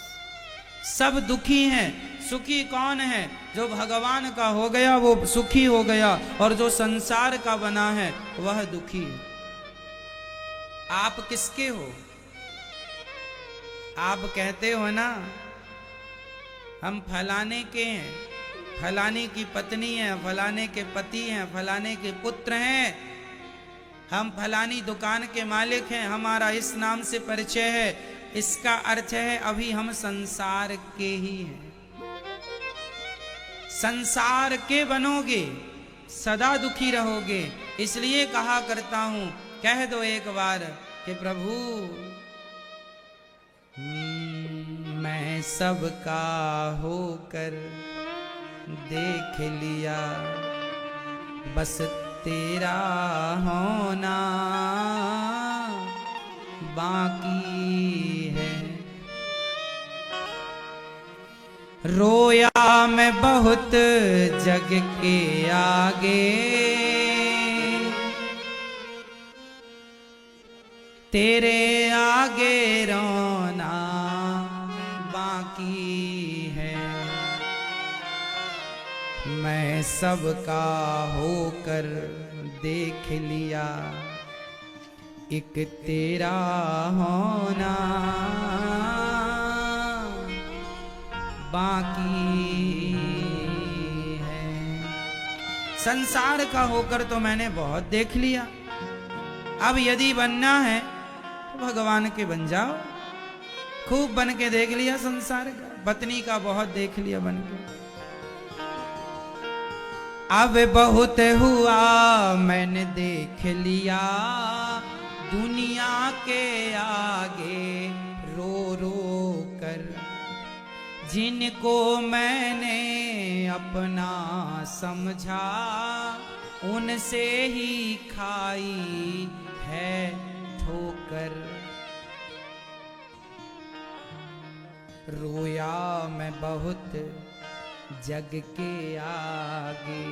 सब दुखी हैं। सुखी कौन है? जो भगवान का हो गया वो सुखी हो गया, और जो संसार का बना है वह दुखी है। आप किसके हो? आप कहते हो ना हम फलाने के हैं, फलाने की पत्नी है, फलाने के पति हैं, फलाने के पुत्र हैं, हम फलानी दुकान के मालिक हैं, हमारा इस नाम से परिचय है, इसका अर्थ है अभी हम संसार के ही हैं। संसार के बनोगे सदा दुखी रहोगे। इसलिए कहा करता हूं, कह दो एक बार कि प्रभु मैं सबका होकर देख लिया, बस तेरा होना बाकी है। रोया मैं बहुत जग के आगे, तेरे आगे रोना बाकी है। मैं सबका होकर देख लिया, एक तेरा होना बाकी है। संसार का होकर तो मैंने बहुत देख लिया, अब यदि बनना है तो भगवान के बन जाओ। खूब बन के देख लिया संसार का, पत्नी का बहुत देख लिया बन के। अब बहुत हुआ मैंने देख लिया, दुनिया के आगे रो रो कर। जिनको मैंने अपना समझा, उनसे ही खाई है ठोकर। रोया मैं बहुत जग के आगे,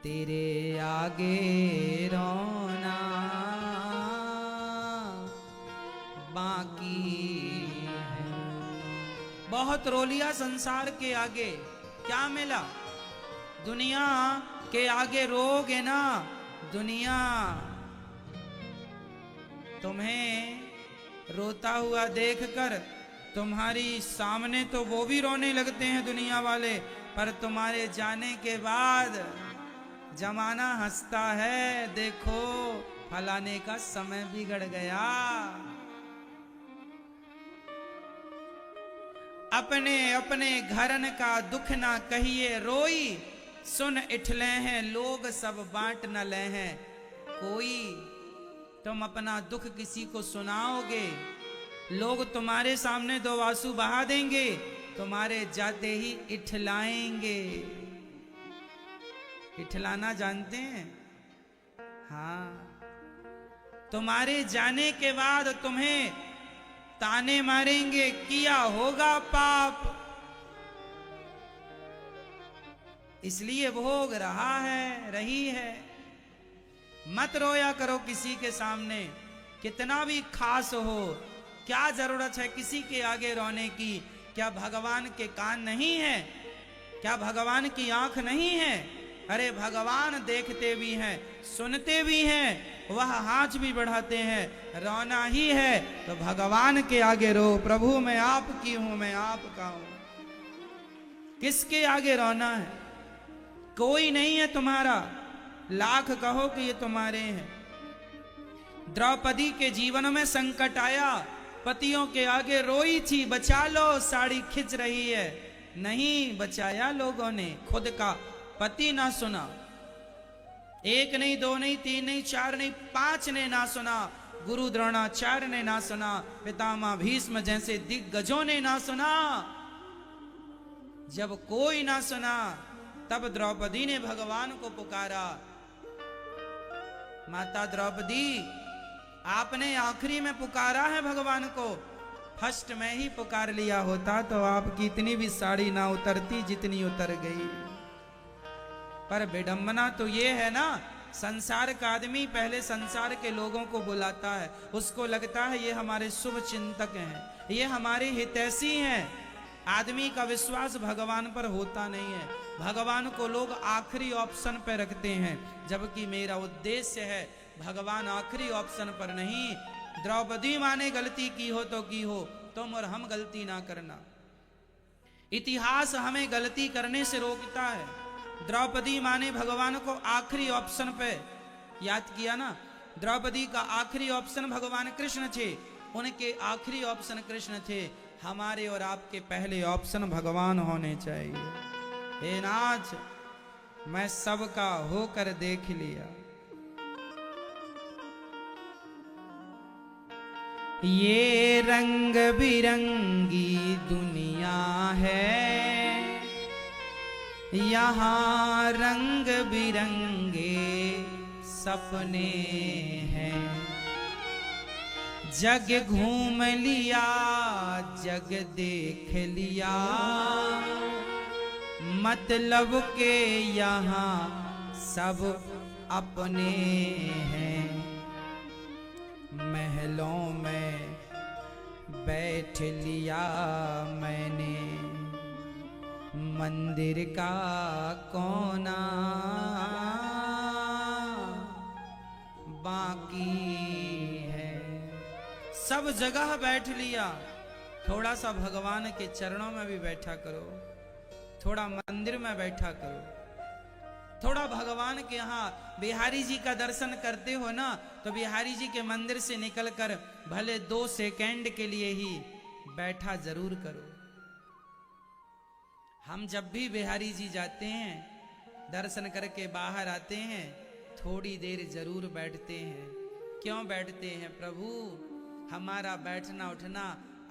तेरे आगे रोना बाकी है। बहुत रो लिया संसार के आगे, क्या मिला? दुनिया के आगे रोगे ना, दुनिया तुम्हें रोता हुआ देखकर तुम्हारी सामने तो वो भी रोने लगते हैं दुनिया वाले, पर तुम्हारे जाने के बाद जमाना हंसता है, देखो फलाने का समय बिगड़ गया। अपने अपने घरन का दुख ना कहिए रोई, सुन इठले हैं लोग सब बांट न ले हैं कोई। तुम अपना दुख किसी को सुनाओगे, लोग तुम्हारे सामने दो आंसू बहा देंगे, तुम्हारे जाते ही इठलाएंगे। इठलाना जानते हैं? हाँ, तुम्हारे जाने के बाद तुम्हें ताने मारेंगे, किया होगा पाप, इसलिए भोग रहा है, रही है। मत रोया करो किसी के सामने, कितना भी खास हो। क्या जरूरत है किसी के आगे रोने की? क्या भगवान के कान नहीं है? क्या भगवान की आंख नहीं है? अरे भगवान देखते भी हैं, सुनते भी हैं, वह हाथ भी बढ़ाते हैं। रोना ही है तो भगवान के आगे रो, प्रभु मैं आपकी हूं, मैं आपका हूं। किसके आगे रोना है? कोई नहीं है तुम्हारा, लाख कहो कि ये तुम्हारे हैं। द्रौपदी के जीवन में संकट आया, पतियों के आगे रोई थी, बचा लो साड़ी खिंच रही है, नहीं बचाया लोगों ने, खुद का पति ना सुना। एक नहीं, दो नहीं, तीन नहीं, चार नहीं, 5 ने ना सुना। गुरु द्रोणाचार्य ने ना सुना, पितामह भीष्म जैसे दिग्गजों ने ना सुना। जब कोई ना सुना तब द्रौपदी ने भगवान को पुकारा, माता द्रौपदी आपने आखिरी में पुकारा है भगवान को, फर्स्ट में ही पुकार लिया होता तो आपकी इतनी भी साड़ी ना उतरती जितनी उतर गई। पर विडंबना तो ये है ना, संसार का आदमी पहले संसार के लोगों को बुलाता है, उसको लगता है ये हमारे शुभ चिंतक हैं, ये हमारे हितैषी हैं। आदमी का विश्वास भगवान पर होता नहीं है, भगवान को लोग आखिरी ऑप्शन पर रखते हैं, जबकि मेरा उद्देश्य है भगवान आखिरी ऑप्शन पर नहीं। द्रौपदी माँ ने गलती की हो तो की हो, तुम और हम गलती ना करना। इतिहास हमें गलती करने से रोकता है। द्रौपदी माँ ने भगवान को आखिरी ऑप्शन पे याद किया ना, द्रौपदी का आखिरी ऑप्शन भगवान कृष्ण थे, उनके आखिरी ऑप्शन कृष्ण थे। हमारे और आपके पहले ऑप्शन भगवान होने चाहिए। हे नाथ, मैं सबका होकर देख लिया। ये रंग बिरंगी दुनिया है, यहाँ रंग बिरंगे सपने हैं। जग घूम लिया, जग देख लिया, मतलब के यहाँ सब अपने हैं। महलों में बैठ लिया मैंने, मंदिर का कोना बाकी है। सब जगह बैठ लिया, थोड़ा सा भगवान के चरणों में भी बैठा करो, थोड़ा मंदिर में बैठा करो, थोड़ा भगवान के यहाँ बिहारी जी का दर्शन करते हो ना, तो बिहारी जी के मंदिर से निकलकर भले 2 सेकंड के लिए ही बैठा जरूर करो। हम जब भी बिहारी जी जाते हैं, दर्शन करके बाहर आते हैं, थोड़ी देर जरूर बैठते हैं। क्यों बैठते हैं प्रभु? हमारा बैठना उठना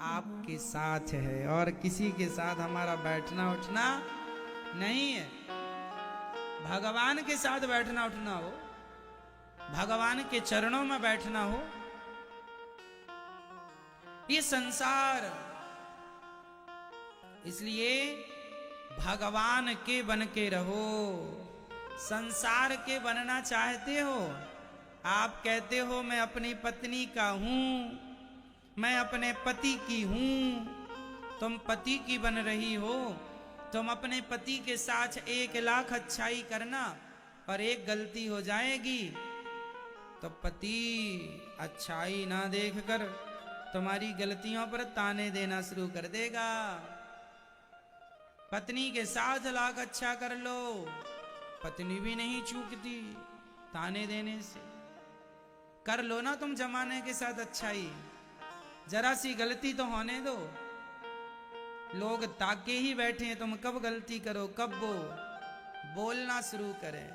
आपके साथ है और किसी के साथ हमारा बैठना उठना नहीं है। भगवान के साथ बैठना उठना हो, भगवान के चरणों में बैठना हो। ये संसार, इसलिए भगवान के बन के रहो। संसार के बनना चाहते हो? आप कहते हो मैं अपनी पत्नी का हूं, मैं अपने पति की हूं। तुम पति की बन रही हो, तुम अपने पति के साथ 1,00,000 अच्छाई करना, पर एक गलती हो जाएगी तो पति अच्छाई ना देखकर तुम्हारी गलतियों पर ताने देना शुरू कर देगा। पत्नी के साथ 1,00,000 अच्छा कर लो, पत्नी भी नहीं चूकती ताने देने से। कर लो ना तुम जमाने के साथ अच्छाई, जरा सी गलती तो होने दो। लोग ताके ही बैठे हैं, तुम कब गलती करो, कब वो बोलना शुरू करें।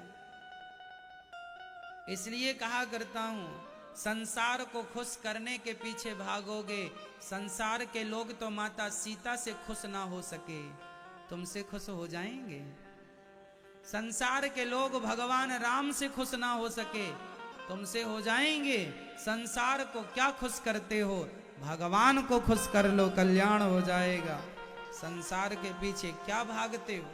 इसलिए कहा करता हूं, संसार को खुश करने के पीछे भागोगे, संसार के लोग तो माता सीता से खुश ना हो सके, तुमसे खुश हो जाएंगे। संसार के लोग भगवान राम से खुश ना हो सके, तुमसे हो जाएंगे। संसार को क्या खुश करते हो? भगवान को खुश कर लो, कल्याण हो जाएगा। संसार के पीछे क्या भागते हो?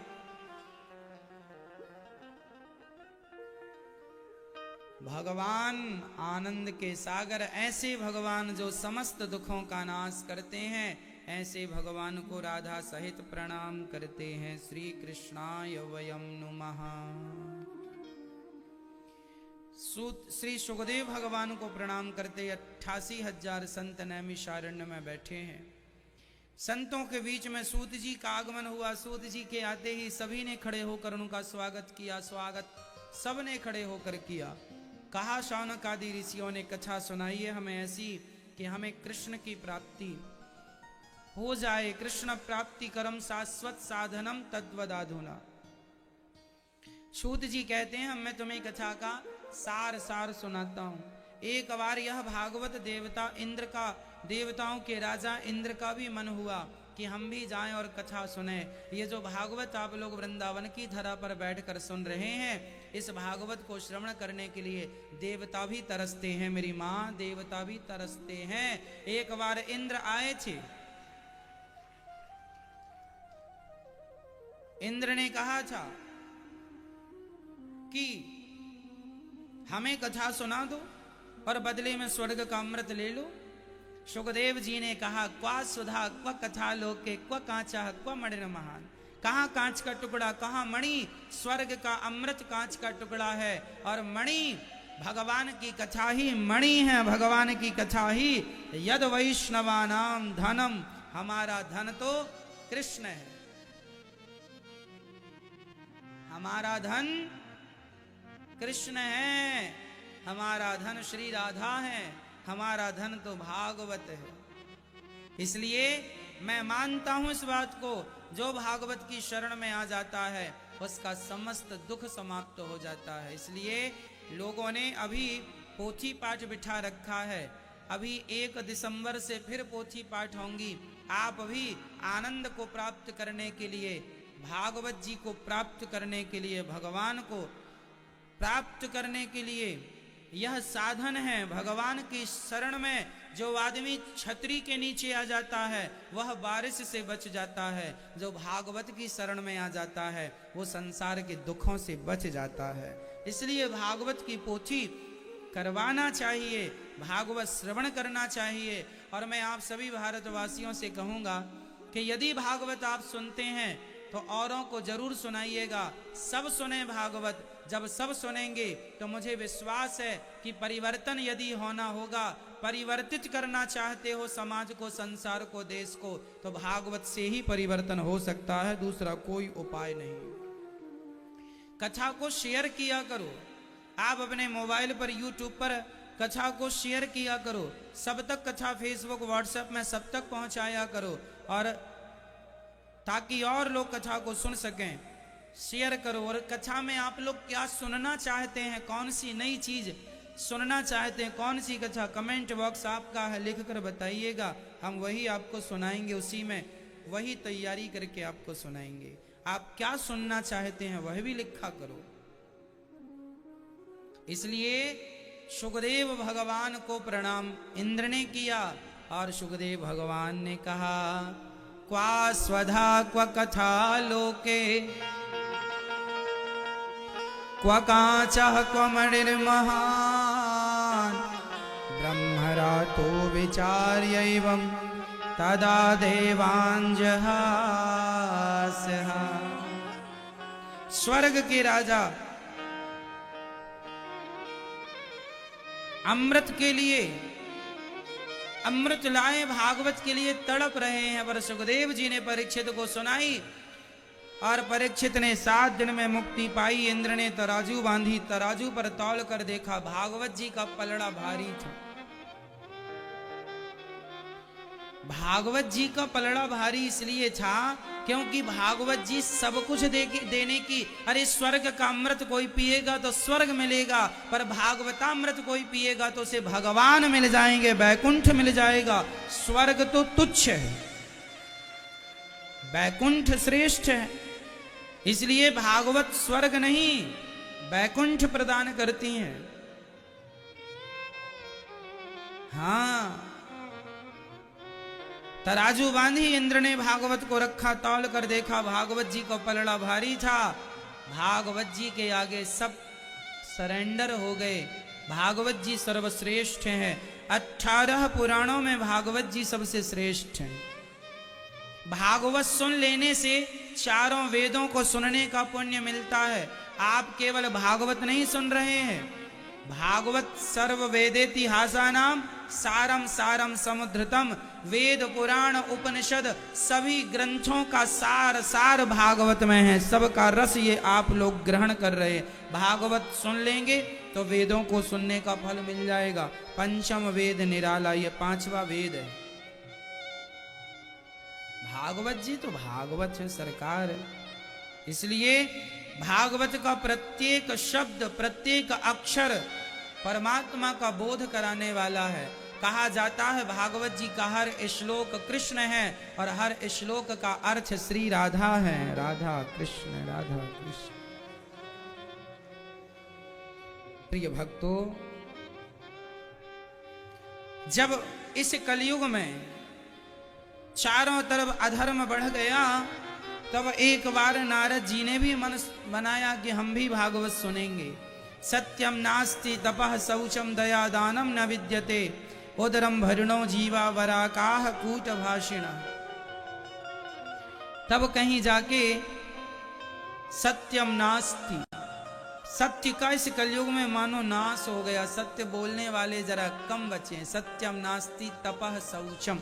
भगवान आनंद के सागर, ऐसे भगवान जो समस्त दुखों का नाश करते हैं, ऐसे भगवान को राधा सहित प्रणाम करते हैं। श्री कृष्णाय वयं नुमः। श्री सुखदेव भगवान को प्रणाम करते 88,000 संत नैमिषारण्य में बैठे हैं। संतों के बीच में सूत जी का आगमन हुआ। सूत जी के आते ही सभी ने खड़े होकर उनका स्वागत किया। स्वागत सबने खड़े होकर किया। कहा शौनक आदि ऋषियों ने कथा सुनाई है हमें ऐसी कि हमें कृष्ण की प्राप्ति हो जाए। कृष्ण प्राप्ति करम शाश्वत साधनम तद्वदाधुना। सूत जी कहते हैं मैं तुम्हें कथा का सार सुनाता हूं। एक बार यह भागवत देवता इंद्र का, देवताओं के राजा इंद्र का भी मन हुआ कि हम भी जाएं और कथा सुने। ये जो भागवत आप लोग वृंदावन की धरा पर बैठकर सुन रहे हैं, इस भागवत को श्रवण करने के लिए देवता भी तरसते हैं। मेरी माँ, देवता भी तरसते हैं। एक बार इंद्र आए थे। इंद्र ने कहा था कि हमें कथा सुना दो और बदले में स्वर्ग का अमृत ले लो। सुखदेव जी ने कहा क्वा सुधा क्वा कथा लोके क्वा कांचा क्वा मणिर महान। कहाँ कांच का टुकड़ा, कहाँ मणि? स्वर्ग का अमृत कांच का टुकड़ा है और मणि भगवान की कथा ही मणि है। भगवान की कथा ही यद वैष्णवानाम धनम। हमारा धन तो कृष्ण है, हमारा धन कृष्ण है। हमारा धन श्री राधा है, हमारा धन तो भागवत है। इसलिए मैं मानता हूं इस बात को, जो भागवत की शरण में आ जाता है उसका समस्त दुख समाप्त हो जाता है। इसलिए लोगों ने अभी पोथी पाठ बिठा रखा है। अभी 1 दिसंबर से फिर पोथी पाठ होंगी। आप भी आनंद को प्राप्त करने के लिए, भागवत जी को प्राप्त करने के लिए, भगवान को प्राप्त करने के लिए यह साधन है। भगवान की शरण में जो आदमी छतरी के नीचे आ जाता है वह बारिश से बच जाता है। जो भागवत की शरण में आ जाता है वो संसार के दुखों से बच जाता है। इसलिए भागवत की पोथी करवाना चाहिए, भागवत श्रवण करना चाहिए। और मैं आप सभी भारतवासियों से कहूँगा कि यदि भागवत आप सुनते हैं तो औरों को जरूर सुनाइएगा। सब सुने भागवत। जब सब सुनेंगे तो मुझे विश्वास है कि परिवर्तन यदि होना होगा, परिवर्तित करना चाहते हो समाज को, संसार को, देश को, तो भागवत से ही परिवर्तन हो सकता है, दूसरा कोई उपाय नहीं। कथा को शेयर किया करो। आप अपने मोबाइल पर, यूट्यूब पर कथा को शेयर किया करो। सब तक कथा फेसबुक व्हाट्सएप में सब तक पहुंचाया करो, और ताकि और लोग कथा को सुन सकें। शेयर करो। और कथा में आप लोग क्या सुनना चाहते हैं, कौन सी नई चीज सुनना चाहते हैं, कौन सी कथा, कमेंट बॉक्स आपका है, लिख कर बताइएगा। हम वही आपको सुनाएंगे, उसी में वही तैयारी करके आपको सुनाएंगे। आप क्या सुनना चाहते हैं वह भी लिखा करो। इसलिए सुखदेव भगवान को प्रणाम इंद्र ने किया, और सुखदेव भगवान ने कहा, क्वा स्वधा क्व कथा लोके, क्व कांचः क्व मणिर्महान्, ब्रह्मरातो विचार्यैवं तदा देवान् जहास्यः। स्वर्ग के राजा अमृत के लिए, अमृत लाए भागवत के लिए तड़प रहे हैं, पर सुखदेव जी ने परीक्षित को सुनाई, और परीक्षित ने 7 दिन में मुक्ति पाई। इंद्र ने तराजू बांधी, तराजू पर तौल कर देखा, भागवत जी का पलड़ा भारी था। भागवत जी का पलड़ा भारी इसलिए था क्योंकि भागवत जी सब कुछ देने की। अरे स्वर्ग का अमृत कोई पिएगा तो स्वर्ग मिलेगा, पर भागवतामृत कोई पिएगा तो उसे भगवान मिल जाएंगे, बैकुंठ मिल जाएगा। स्वर्ग तो तुच्छ है, बैकुंठ श्रेष्ठ है। इसलिए भागवत स्वर्ग नहीं बैकुंठ प्रदान करती हैं। हाँ, तराजू बांधी, इंद्र ने भागवत को रखा, तौल कर देखा, भागवत जी का पलड़ा भारी था। भागवत जी के आगे सब सरेंडर हो गए। भागवत जी सर्वश्रेष्ठ हैं। 18 पुराणों में भागवत जी सबसे श्रेष्ठ हैं। भागवत सुन लेने से 4 वेदों को सुनने का पुण्य मिलता है। आप केवल भागवत नहीं सुन रहे हैं, भागवत सर्व वेदेतिहासानाम सारम सारम समुद्रतम, वेद पुराण उपनिषद सभी ग्रंथों का सार भागवत में है। सबका रस ये आप लोग ग्रहण कर रहे हैं। भागवत सुन लेंगे तो वेदों को सुनने का फल मिल जाएगा। पंचम वेद निराला, ये 5वां वेद है। भागवत जी तो भागवत है, सरकार है। इसलिए भागवत का प्रत्येक शब्द, प्रत्येक अक्षर परमात्मा का बोध कराने वाला है। कहा जाता है भागवत जी का हर श्लोक कृष्ण है और हर श्लोक का अर्थ श्री राधा है। राधा कृष्ण, राधा कृष्ण। प्रिय भक्तों, जब इस कलयुग में चारों तरफ अधर्म बढ़ गया, तब एक बार नारद जी ने भी मन बनाया कि हम भी भागवत सुनेंगे। सत्यम नास्ति तपः शौचम दया दानम न विद्यते, उदरम भरणो जीवा वराकाह कूट भाषिण। तब कहीं जाके सत्यम नास्ति, सत्य का इस कलयुग में मानो नाश हो गया। सत्य बोलने वाले जरा कम बचे। सत्यम नास्ति तपः शौचम,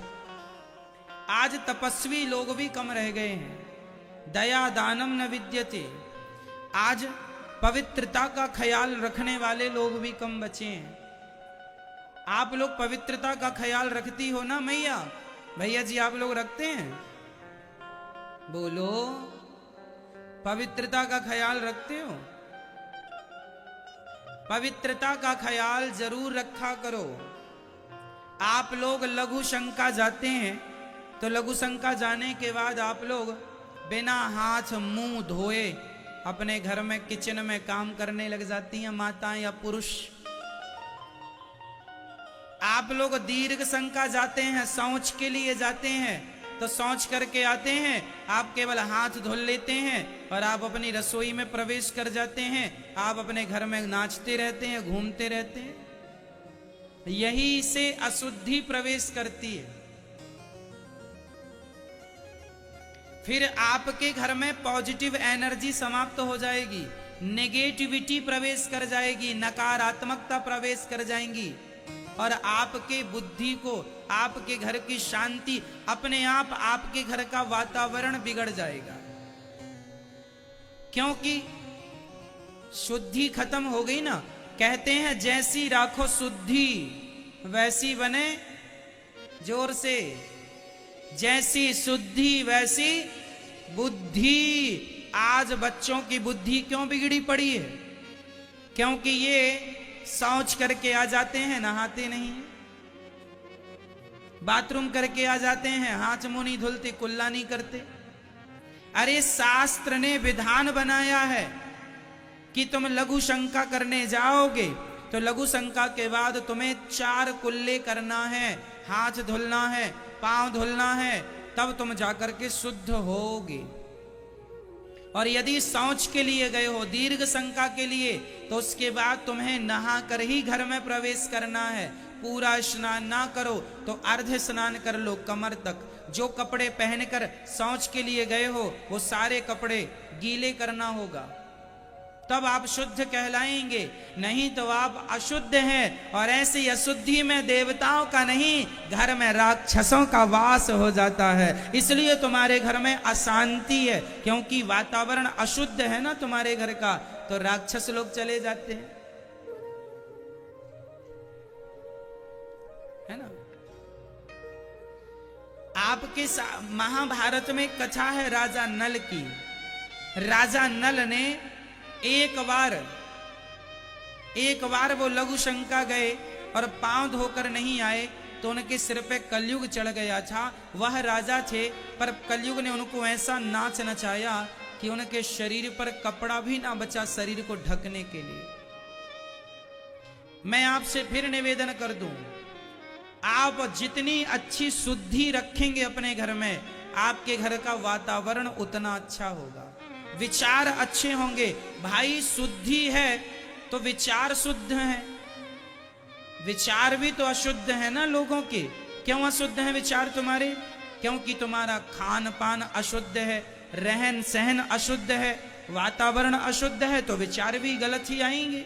आज तपस्वी लोग भी कम रह गए हैं। दया दानम न विद्यते, आज पवित्रता का ख्याल रखने वाले लोग भी कम बचे हैं। आप लोग पवित्रता का ख्याल रखती हो ना मैया? भैया जी आप लोग रखते हैं? बोलो, पवित्रता का ख्याल रखते हो? पवित्रता का ख्याल जरूर रखा करो। आप लोग लघु शंका जाते हैं तो लघु शंका जाने के बाद आप लोग बिना हाथ मुंह धोए अपने घर में किचन में काम करने लग जाती हैं माताएं या पुरुष। आप लोग दीर्घ शंका जाते हैं, शौच के लिए जाते हैं, तो शौच करके आते हैं, आप केवल हाथ धुल लेते हैं और आप अपनी रसोई में प्रवेश कर जाते हैं। आप अपने घर में नाचते रहते हैं, घूमते रहते हैं। यही से अशुद्धि प्रवेश करती है। फिर आपके घर में पॉजिटिव एनर्जी समाप्त हो जाएगी, नेगेटिविटी प्रवेश कर जाएगी, नकारात्मकता प्रवेश कर जाएंगी और आपके बुद्धि को, आपके घर की शांति, अपने आप आपके घर का वातावरण बिगड़ जाएगा। क्योंकि शुद्धि खत्म हो गई ना। कहते हैं जैसी राखो शुद्धि वैसी बने, जोर से, जैसी शुद्धि वैसी बुद्धि। आज बच्चों की बुद्धि क्यों बिगड़ी पड़ी है? क्योंकि ये शौच करके आ जाते हैं, नहाते नहीं, बाथरूम करके आ जाते हैं, हाथ मुंह नहीं धुलते, कुल्ला नहीं करते। अरे शास्त्र ने विधान बनाया है कि तुम लघु शंका करने जाओगे तो लघु शंका के बाद तुम्हें 4 कुल्ले करना है, हाथ धुलना है, पांव धुलना है, तब तुम जाकर के शुद्ध होगे। और यदि शौच के लिए गए हो, दीर्घ शंका के लिए, तो उसके बाद तुम्हें नहा कर ही घर में प्रवेश करना है। पूरा स्नान ना करो तो अर्ध स्नान कर लो कमर तक। जो कपड़े पहनकर शौच के लिए गए हो वो सारे कपड़े गीले करना होगा, तब आप शुद्ध कहलाएंगे। नहीं तो आप अशुद्ध हैं, और ऐसी अशुद्धि में देवताओं का नहीं, घर में राक्षसों का वास हो जाता है। इसलिए तुम्हारे घर में अशांति है, क्योंकि वातावरण अशुद्ध है ना तुम्हारे घर का, तो राक्षस लोग चले जाते हैं, है ना। आपके महाभारत में कथा है राजा नल की। राजा नल ने एक बार वो लघु शंका गए और पांव धोकर नहीं आए तो उनके सिर पे कलयुग चढ़ गया था। वह राजा थे, पर कलयुग ने उनको ऐसा नाच नचाया कि उनके शरीर पर कपड़ा भी ना बचा शरीर को ढकने के लिए। मैं आपसे फिर निवेदन कर दूं, आप जितनी अच्छी शुद्धि रखेंगे अपने घर में, आपके घर का वातावरण उतना अच्छा होगा, विचार अच्छे होंगे। भाई शुद्धि है तो विचार शुद्ध हैं, विचार भी तो अशुद्ध है ना लोगों के। क्यों अशुद्ध है विचार तुम्हारे? क्योंकि तुम्हारा खान पान अशुद्ध है, रहन सहन अशुद्ध है, वातावरण अशुद्ध है, तो विचार भी गलत ही आएंगे।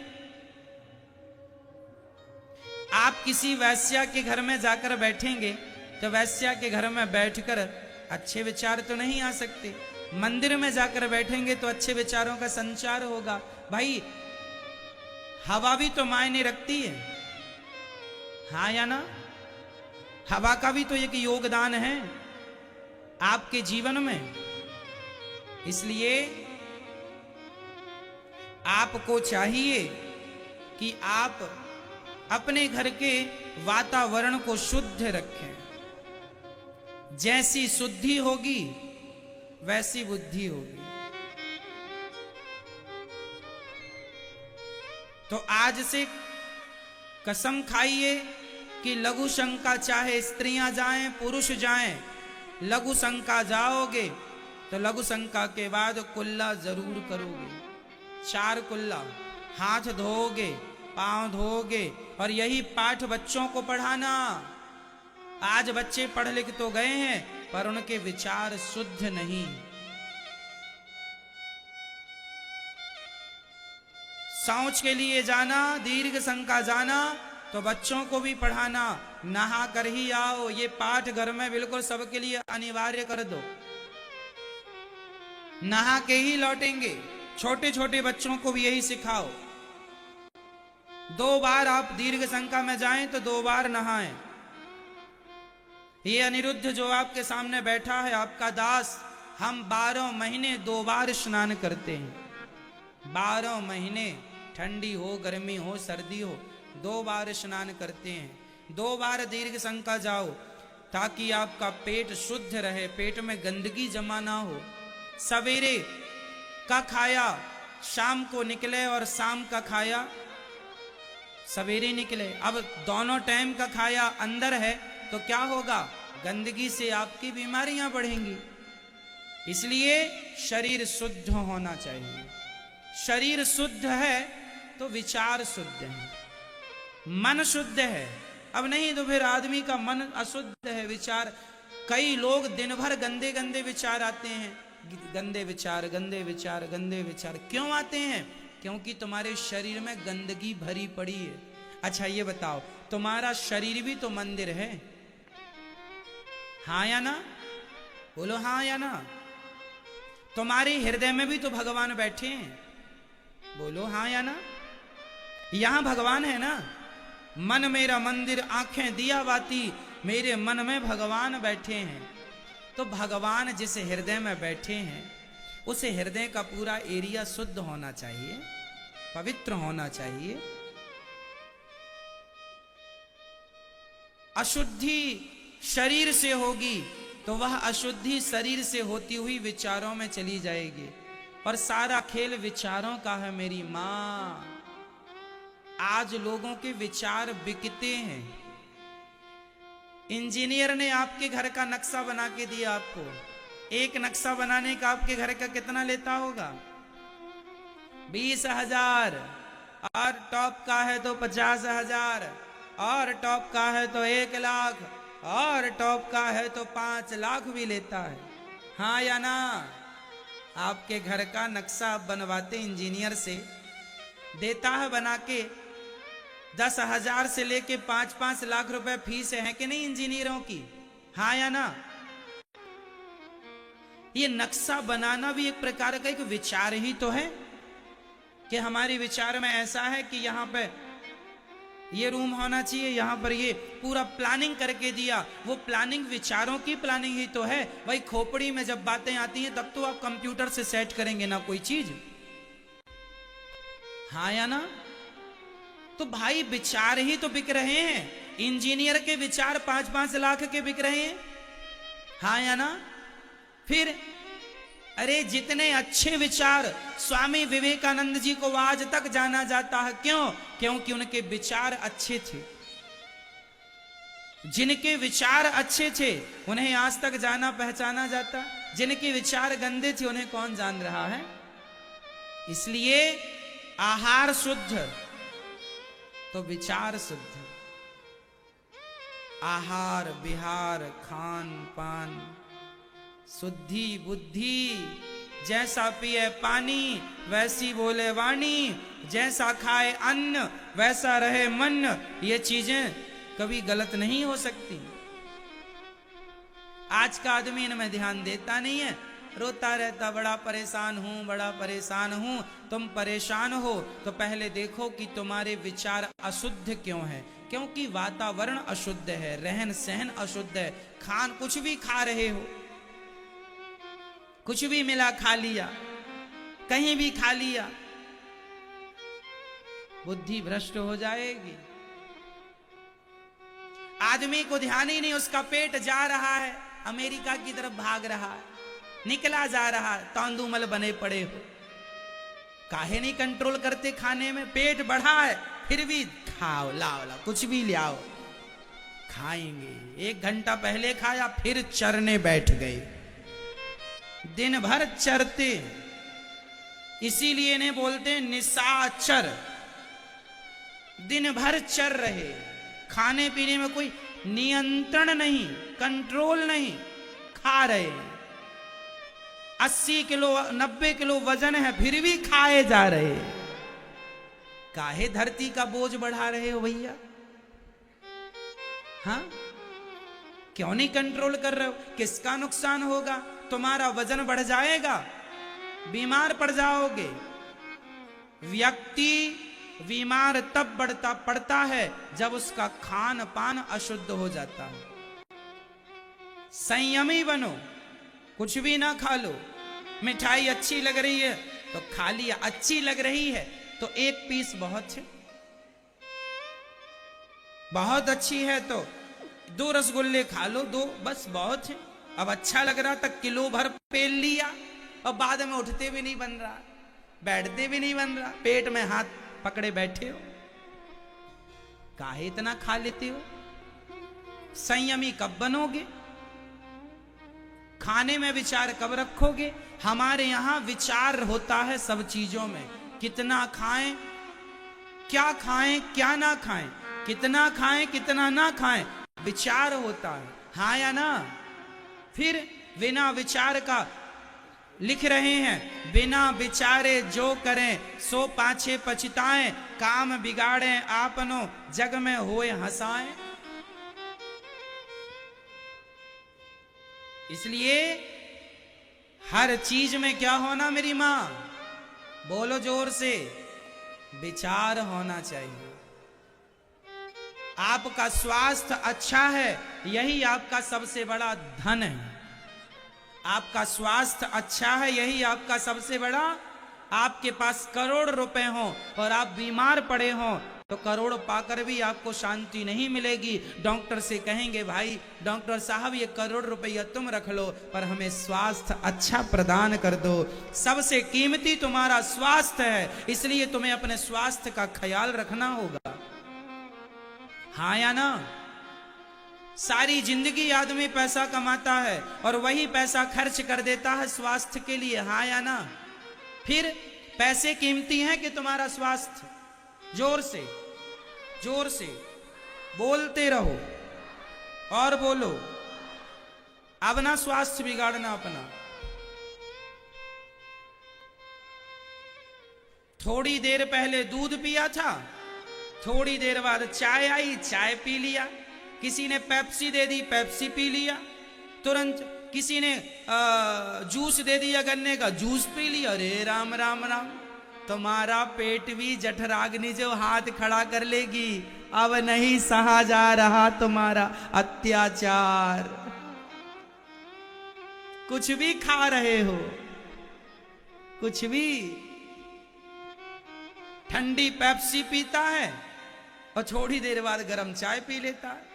आप किसी वैश्या के घर में जाकर बैठेंगे तो वैश्या के घर में बैठकर अच्छे विचार तो नहीं आ सकते। मंदिर में जाकर बैठेंगे तो अच्छे विचारों का संचार होगा। भाई हवा भी तो मायने रखती है, हाँ या ना? हवा का भी तो एक योगदान है आपके जीवन में। इसलिए आपको चाहिए कि आप अपने घर के वातावरण को शुद्ध रखें। जैसी शुद्धि होगी वैसी बुद्धि होगी। तो आज से कसम खाइए कि लघु शंका, चाहे स्त्रियां जाएं पुरुष जाएं, लघु शंका जाओगे तो लघु शंका के बाद कुल्ला जरूर करोगे, 4 कुल्ला, हाथ धोओगे, पांव धोओगे। और यही पाठ बच्चों को पढ़ाना। आज बच्चे पढ़ लिख तो गए हैं पर उनके विचार शुद्ध नहीं। शौच के लिए जाना, दीर्घ शंका जाना, तो बच्चों को भी पढ़ाना, नहा कर ही आओ। ये पाठ घर में बिल्कुल सबके लिए अनिवार्य कर दो। नहा के ही लौटेंगे, छोटे छोटे बच्चों को भी यही सिखाओ। 2 बार आप दीर्घ संख्या में जाएं तो 2 बार नहाएं। ये अनिरुद्ध जो आपके सामने बैठा है, आपका दास, हम 12 महीने 2 बार स्नान करते हैं। 12 महीने, ठंडी हो, गर्मी हो, सर्दी हो, 2 बार स्नान करते हैं। 2 बार दीर्घ संख्या जाओ ताकि आपका पेट शुद्ध रहे, पेट में गंदगी जमा ना हो। सवेरे का खाया शाम को निकले और शाम का खाया सवेरे निकले। अब दोनों टाइम का खाया अंदर है तो क्या होगा? गंदगी से आपकी बीमारियां बढ़ेंगी। इसलिए शरीर शुद्ध होना चाहिए। शरीर शुद्ध है तो विचार शुद्ध है, मन शुद्ध है। अब नहीं तो फिर आदमी का मन अशुद्ध है, विचार। कई लोग दिन भर गंदे गंदे विचार आते हैं, गंदे विचार, गंदे विचार, गंदे विचार। क्यों आते हैं? क्योंकि तुम्हारे शरीर में गंदगी भरी पड़ी है। अच्छा ये बताओ, तुम्हारा शरीर भी तो मंदिर है, हाँ या ना? बोलो हाँ या ना। तुम्हारे हृदय में भी तो भगवान बैठे हैं, बोलो हाँ या ना। यहां भगवान है ना। मन मेरा मंदिर, आंखें दिया बाती, मेरे मन में भगवान बैठे हैं। तो भगवान जिस हृदय में बैठे हैं उस हृदय का पूरा एरिया शुद्ध होना चाहिए, पवित्र होना चाहिए। अशुद्धि शरीर से होगी तो वह अशुद्धि शरीर से होती हुई विचारों में चली जाएगी, और सारा खेल विचारों का है मेरी मां। आज लोगों के विचार बिकते हैं। इंजीनियर ने आपके घर का नक्शा बना के दिया आपको, एक नक्शा बनाने का आपके घर का कितना लेता होगा? 20,000, और टॉप का है तो 50,000, और टॉप का है तो 1 लाख, और टॉप का है तो 5 लाख भी लेता है, हाँ या ना? आपके घर का नक्शा बनवाते इंजीनियर से, देता है बना के। 10,000 से लेके 5-5 लाख रुपए फीस है कि नहीं इंजीनियरों की, हाँ या ना? ये नक्शा बनाना भी एक प्रकार का एक विचार ही तो है, कि हमारे विचार में ऐसा है कि यहां पे ये रूम होना चाहिए, यहां पर ये पूरा प्लानिंग करके दिया। वो प्लानिंग विचारों की प्लानिंग ही तो है भाई। खोपड़ी में जब बातें आती हैं तब तो आप कंप्यूटर से सेट करेंगे ना कोई चीज, हाँ या ना? तो भाई विचार ही तो बिक रहे हैं। इंजीनियर के विचार 5-5 लाख के बिक रहे हैं, हाँ या ना? फिर अरे जितने अच्छे विचार स्वामी विवेकानंद जी को आज तक जाना जाता है, क्यों? क्योंकि उनके विचार अच्छे थे। जिनके विचार अच्छे थे उन्हें आज तक जाना पहचाना जाता, जिनके विचार गंदे थे उन्हें कौन जान रहा है? इसलिए आहार शुद्ध तो विचार शुद्ध। आहार विहार खान पान शुद्धि बुद्धि, जैसा पिए पानी वैसी बोले वाणी, जैसा खाए अन्न वैसा रहे मन। ये चीजें कभी गलत नहीं हो सकती। आज का आदमी इनमें ध्यान देता नहीं है, रोता रहता, बड़ा परेशान हूं, बड़ा परेशान हूं। तुम परेशान हो तो पहले देखो कि तुम्हारे विचार अशुद्ध क्यों हैं। क्योंकि वातावरण अशुद्ध है, रहन सहन अशुद्ध है। खान कुछ भी खा रहे हो, कुछ भी मिला खा लिया, कहीं भी खा लिया, बुद्धि भ्रष्ट हो जाएगी। आदमी को ध्यान ही नहीं, उसका पेट जा रहा है, अमेरिका की तरफ भाग रहा है, निकला जा रहा है, तांदुमल बने पड़े हो। काहे नहीं कंट्रोल करते खाने में? पेट बढ़ा है फिर भी खाओ, लाओ लाओ, कुछ भी लाओ, खाएंगे। 1 घंटा पहले खाया फिर चरने बैठ गए, दिन भर चरते। इसीलिए इन्हें बोलते हैं निशाचर। दिन भर चर रहे, खाने पीने में कोई नियंत्रण नहीं, कंट्रोल नहीं, खा रहे। 80 किलो 90 किलो वजन है फिर भी खाए जा रहे। काहे धरती का बोझ बढ़ा रहे हो भैया? हाँ, क्यों नहीं कंट्रोल कर रहे हो? किसका नुकसान होगा? तुम्हारा वजन बढ़ जाएगा, बीमार पड़ जाओगे। व्यक्ति बीमार तब पड़ता है जब उसका खान पान अशुद्ध हो जाता है। संयमी बनो, कुछ भी ना खा लो। मिठाई अच्छी लग रही है तो खा लिया, अच्छी लग रही है तो एक पीस बहुत है, बहुत अच्छी है तो 2 रसगुल्ले खा लो, 2 बस बहुत है। अब अच्छा लग रहा तक किलो भर पेल लिया और बाद में उठते भी नहीं बन रहा, बैठते भी नहीं बन रहा, पेट में हाथ पकड़े बैठे हो। काहे इतना खा लेते हो? संयमी कब बनोगे? खाने में विचार कब रखोगे? हमारे यहां विचार होता है सब चीजों में। कितना खाएं, क्या खाएं, क्या ना खाएं, कितना खाएं, कितना ना खाएं, विचार होता है, हाँ या ना? फिर बिना विचार का लिख रहे हैं, बिना विचारे जो करें सो पाछे पछताएं, काम बिगाड़े आपनो जग में होए हंसाएं। इसलिए हर चीज में क्या होना मेरी मां? बोलो जोर से, विचार होना चाहिए। आपका स्वास्थ्य अच्छा है, यही आपका सबसे बड़ा धन है। आपका स्वास्थ्य अच्छा है, यही आपका सबसे बड़ा। आपके पास करोड़ रुपए हो और आप बीमार पड़े हो तो करोड़ पाकर भी आपको शांति नहीं मिलेगी। डॉक्टर से कहेंगे, भाई डॉक्टर साहब ये करोड़ रुपया तुम रख लो पर हमें स्वास्थ्य अच्छा प्रदान कर दो। सबसे कीमती तुम्हारा स्वास्थ्य है, इसलिए तुम्हें अपने स्वास्थ्य का ख्याल रखना होगा, हाँ या ना? सारी जिंदगी आदमी पैसा कमाता है और वही पैसा खर्च कर देता है स्वास्थ्य के लिए, हाँ या ना? फिर पैसे कीमती हैं कि तुम्हारा स्वास्थ्य? जोर से, जोर से बोलते रहो और बोलो। अब ना स्वास्थ्य बिगाड़ना अपना। थोड़ी देर पहले दूध पिया था, थोड़ी देर बाद चाय आई, चाय पी लिया। किसी ने पेप्सी दे दी, पेप्सी पी लिया तुरंत। किसी ने जूस दे दिया गन्ने का, जूस पी लिया। अरे राम राम राम, तुम्हारा पेट भी जठराग्नि जो हाथ खड़ा कर लेगी। अब नहीं सहा जा रहा तुम्हारा अत्याचार। कुछ भी खा रहे हो, कुछ भी। ठंडी पेप्सी पीता है और थोड़ी देर बाद गर्म चाय पी लेता है।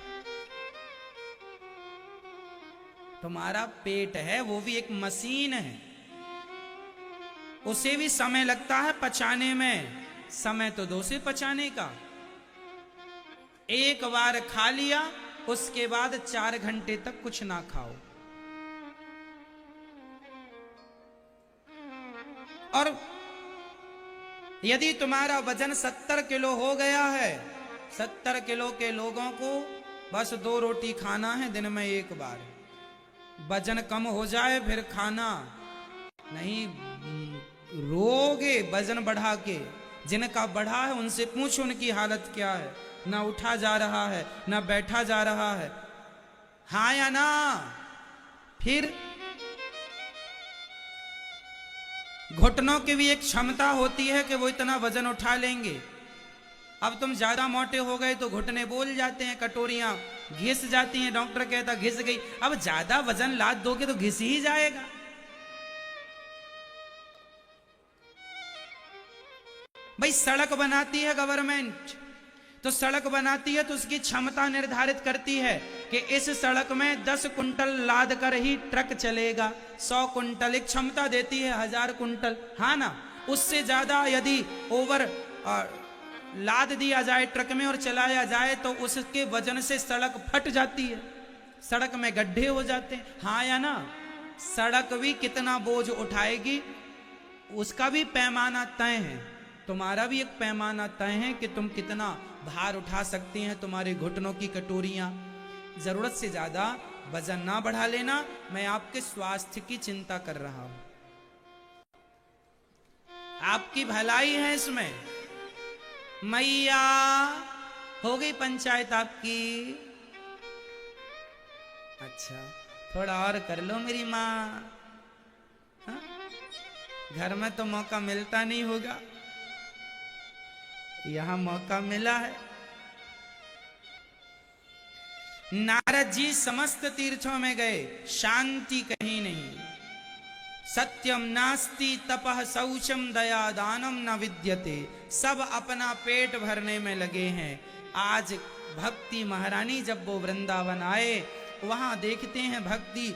तुम्हारा पेट है वो भी एक मशीन है, उसे भी समय लगता है पचाने में। समय तो दो से पचाने का। एक बार खा लिया उसके बाद 4 घंटे तक कुछ ना खाओ। और यदि तुम्हारा वजन 70 किलो हो गया है, 70 किलो के लोगों को बस 2 रोटी खाना है दिन में 1 बार। वजन कम हो जाए फिर खाना नहीं, रोगे वजन बढ़ा के। जिनका बढ़ा है उनसे पूछो उनकी हालत क्या है, ना उठा जा रहा है ना बैठा जा रहा है, हाँ या ना? फिर घुटनों की भी एक क्षमता होती है कि वो इतना वजन उठा लेंगे। अब तुम ज्यादा मोटे हो गए तो घुटने बोल जाते हैं, कटोरियां घिस जाती हैं, डॉक्टर कहता घिस गई। अब ज्यादा वजन लाद दोगे तो घिस ही जाएगा। भाई सड़क बनाती है गवर्नमेंट, तो सड़क बनाती है तो उसकी क्षमता निर्धारित करती है कि इस सड़क में 10 कुंटल लाद कर ही ट्रक चलेगा। 100 कुंटल एक क्षमता देती है, 1000 कुंटल, हाँ ना? उससे ज्यादा यदि ओवर लाद दिया जाए ट्रक में और चलाया जाए तो उसके वजन से सड़क फट जाती है, सड़क में गड्ढे हो जाते हैं, हाँ या ना? सड़क भी कितना बोझ उठाएगी उसका भी पैमाना तय है। तुम्हारा भी एक पैमाना तय है कि तुम कितना भार उठा सकती हैं। तुम्हारे घुटनों की कटोरियां, जरूरत से ज्यादा वजन ना बढ़ा लेना। मैं आपके स्वास्थ्य की चिंता कर रहा हूं, आपकी भलाई है इसमें। मैया हो गई पंचायत आपकी? अच्छा थोड़ा और कर लो मेरी माँ, हाँ? घर में तो मौका मिलता नहीं होगा, यहां मौका मिला है। नारद जी समस्त तीर्थों में गए, शांति कहीं नहीं। सत्यम नास्ति तपः शौचम दया दानम न विद्यते, सब अपना पेट भरने में लगे हैं। आज भक्ति महारानी जब वो वृंदावन आए, वहां देखते हैं भक्ति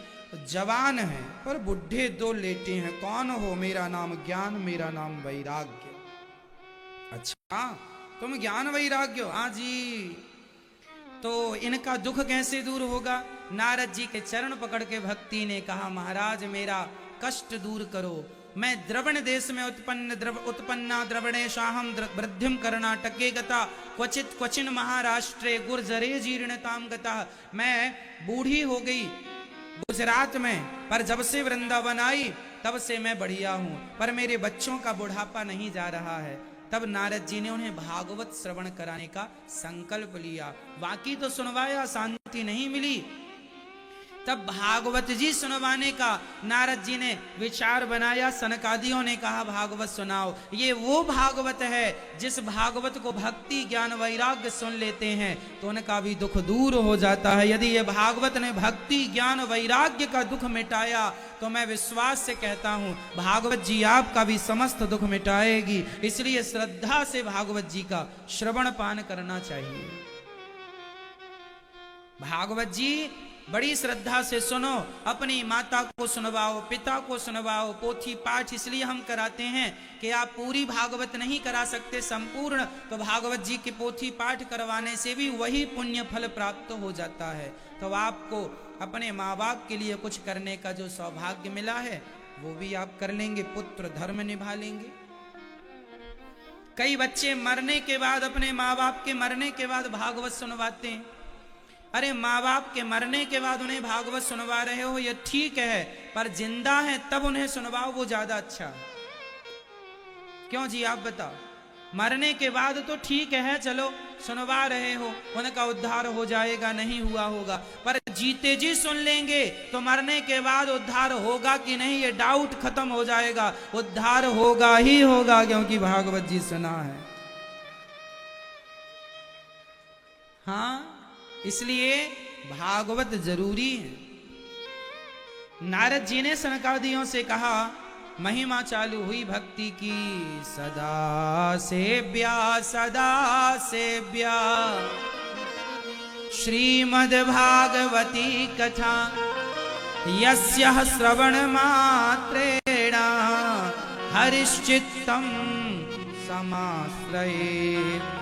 जवान है पर बुढ़े दो लेटे हैं। कौन हो? मेरा नाम ज्ञान, मेरा नाम वैराग्य। अच्छा, तुम ज्ञान वैराग्य हो? हाँ जी। तो इनका दुख कैसे दूर होगा? नारद जी के चरण पकड़ के भक्ति ने कहा, महाराज मेरा कष्ट दूर करो। मैं द्रवण देश में उत्पन्ना द्रवणेशाहम वृद्धिम कर्णाटके गता क्वचित क्वचिन महाराष्ट्रे गुर्जरे जीर्णताम गता। मैं बूढ़ी हो गई गुजरात में, पर जब से वृंदावन आई तब से मैं बढ़िया हूं, पर मेरे बच्चों का बुढ़ापा नहीं जा रहा है। तब नारद जी ने उन्हें भागवत श्रवण कराने का संकल्प लिया। बाकी तो सुनवाया, शांति नहीं मिली। तब भागवत जी सुनवाने का नारद जी ने विचार बनाया। सनकादियों ने कहा भागवत सुनाओ। ये वो भागवत है जिस भागवत को भक्ति ज्ञान वैराग्य सुन लेते हैं तो उनका भी दुख दूर हो जाता है। यदि ये भागवत ने भक्ति ज्ञान वैराग्य का दुख मिटाया तो मैं विश्वास से कहता हूं भागवत जी आपका भी समस्त दुख मिटाएगी। इसलिए श्रद्धा से भागवत जी का श्रवण पान करना चाहिए। भागवत जी बड़ी श्रद्धा से सुनो, अपनी माता को सुनवाओ, पिता को सुनवाओ। पोथी पाठ इसलिए हम कराते हैं कि आप पूरी भागवत नहीं करा सकते संपूर्ण, तो भागवत जी के पोथी पाठ करवाने से भी वही पुण्य फल प्राप्त हो जाता है। तो आपको अपने माँ बाप के लिए कुछ करने का जो सौभाग्य मिला है वो भी आप कर लेंगे, पुत्र धर्म निभा लेंगे। कई बच्चे मरने के बाद, अपने माँ बाप के मरने के बाद भागवत सुनवाते हैं। अरे माँ बाप के मरने के बाद उन्हें भागवत सुनवा रहे हो ये ठीक है, पर जिंदा है तब उन्हें सुनवाओ, वो ज्यादा अच्छा। क्यों जी आप बताओ? मरने के बाद तो ठीक है, चलो सुनवा रहे हो, उनका उद्धार हो जाएगा, नहीं हुआ होगा, पर जीते जी सुन लेंगे तो मरने के बाद उद्धार होगा कि नहीं ये डाउट खत्म हो जाएगा। उद्धार होगा ही होगा, क्योंकि भागवत जी सुना है। हाँ, इसलिए भागवत जरूरी है। नारद जी ने सनकादियों से कहा, महिमा चालू हुई भक्ति की। सदा सेव्या सदा सेव्या श्रीमद् भागवती कथा, यस्याः श्रवण मात्रेण हरिश्चित्तम् समाश्रयेत्।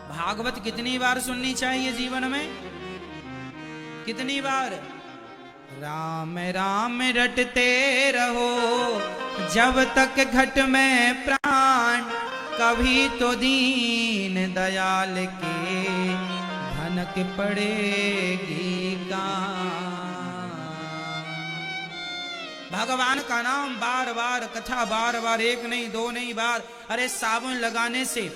भागवत कितनी बार सुननी चाहिए जीवन में? कितनी बार? राम राम रटते रहो जब तक घट में प्राण, कभी तो दीन दयाल के भनक पड़ेगी कान। भगवान का नाम बार बार, कथा बार बार, एक नहीं दो नहीं बार। अरे साबुन लगाने से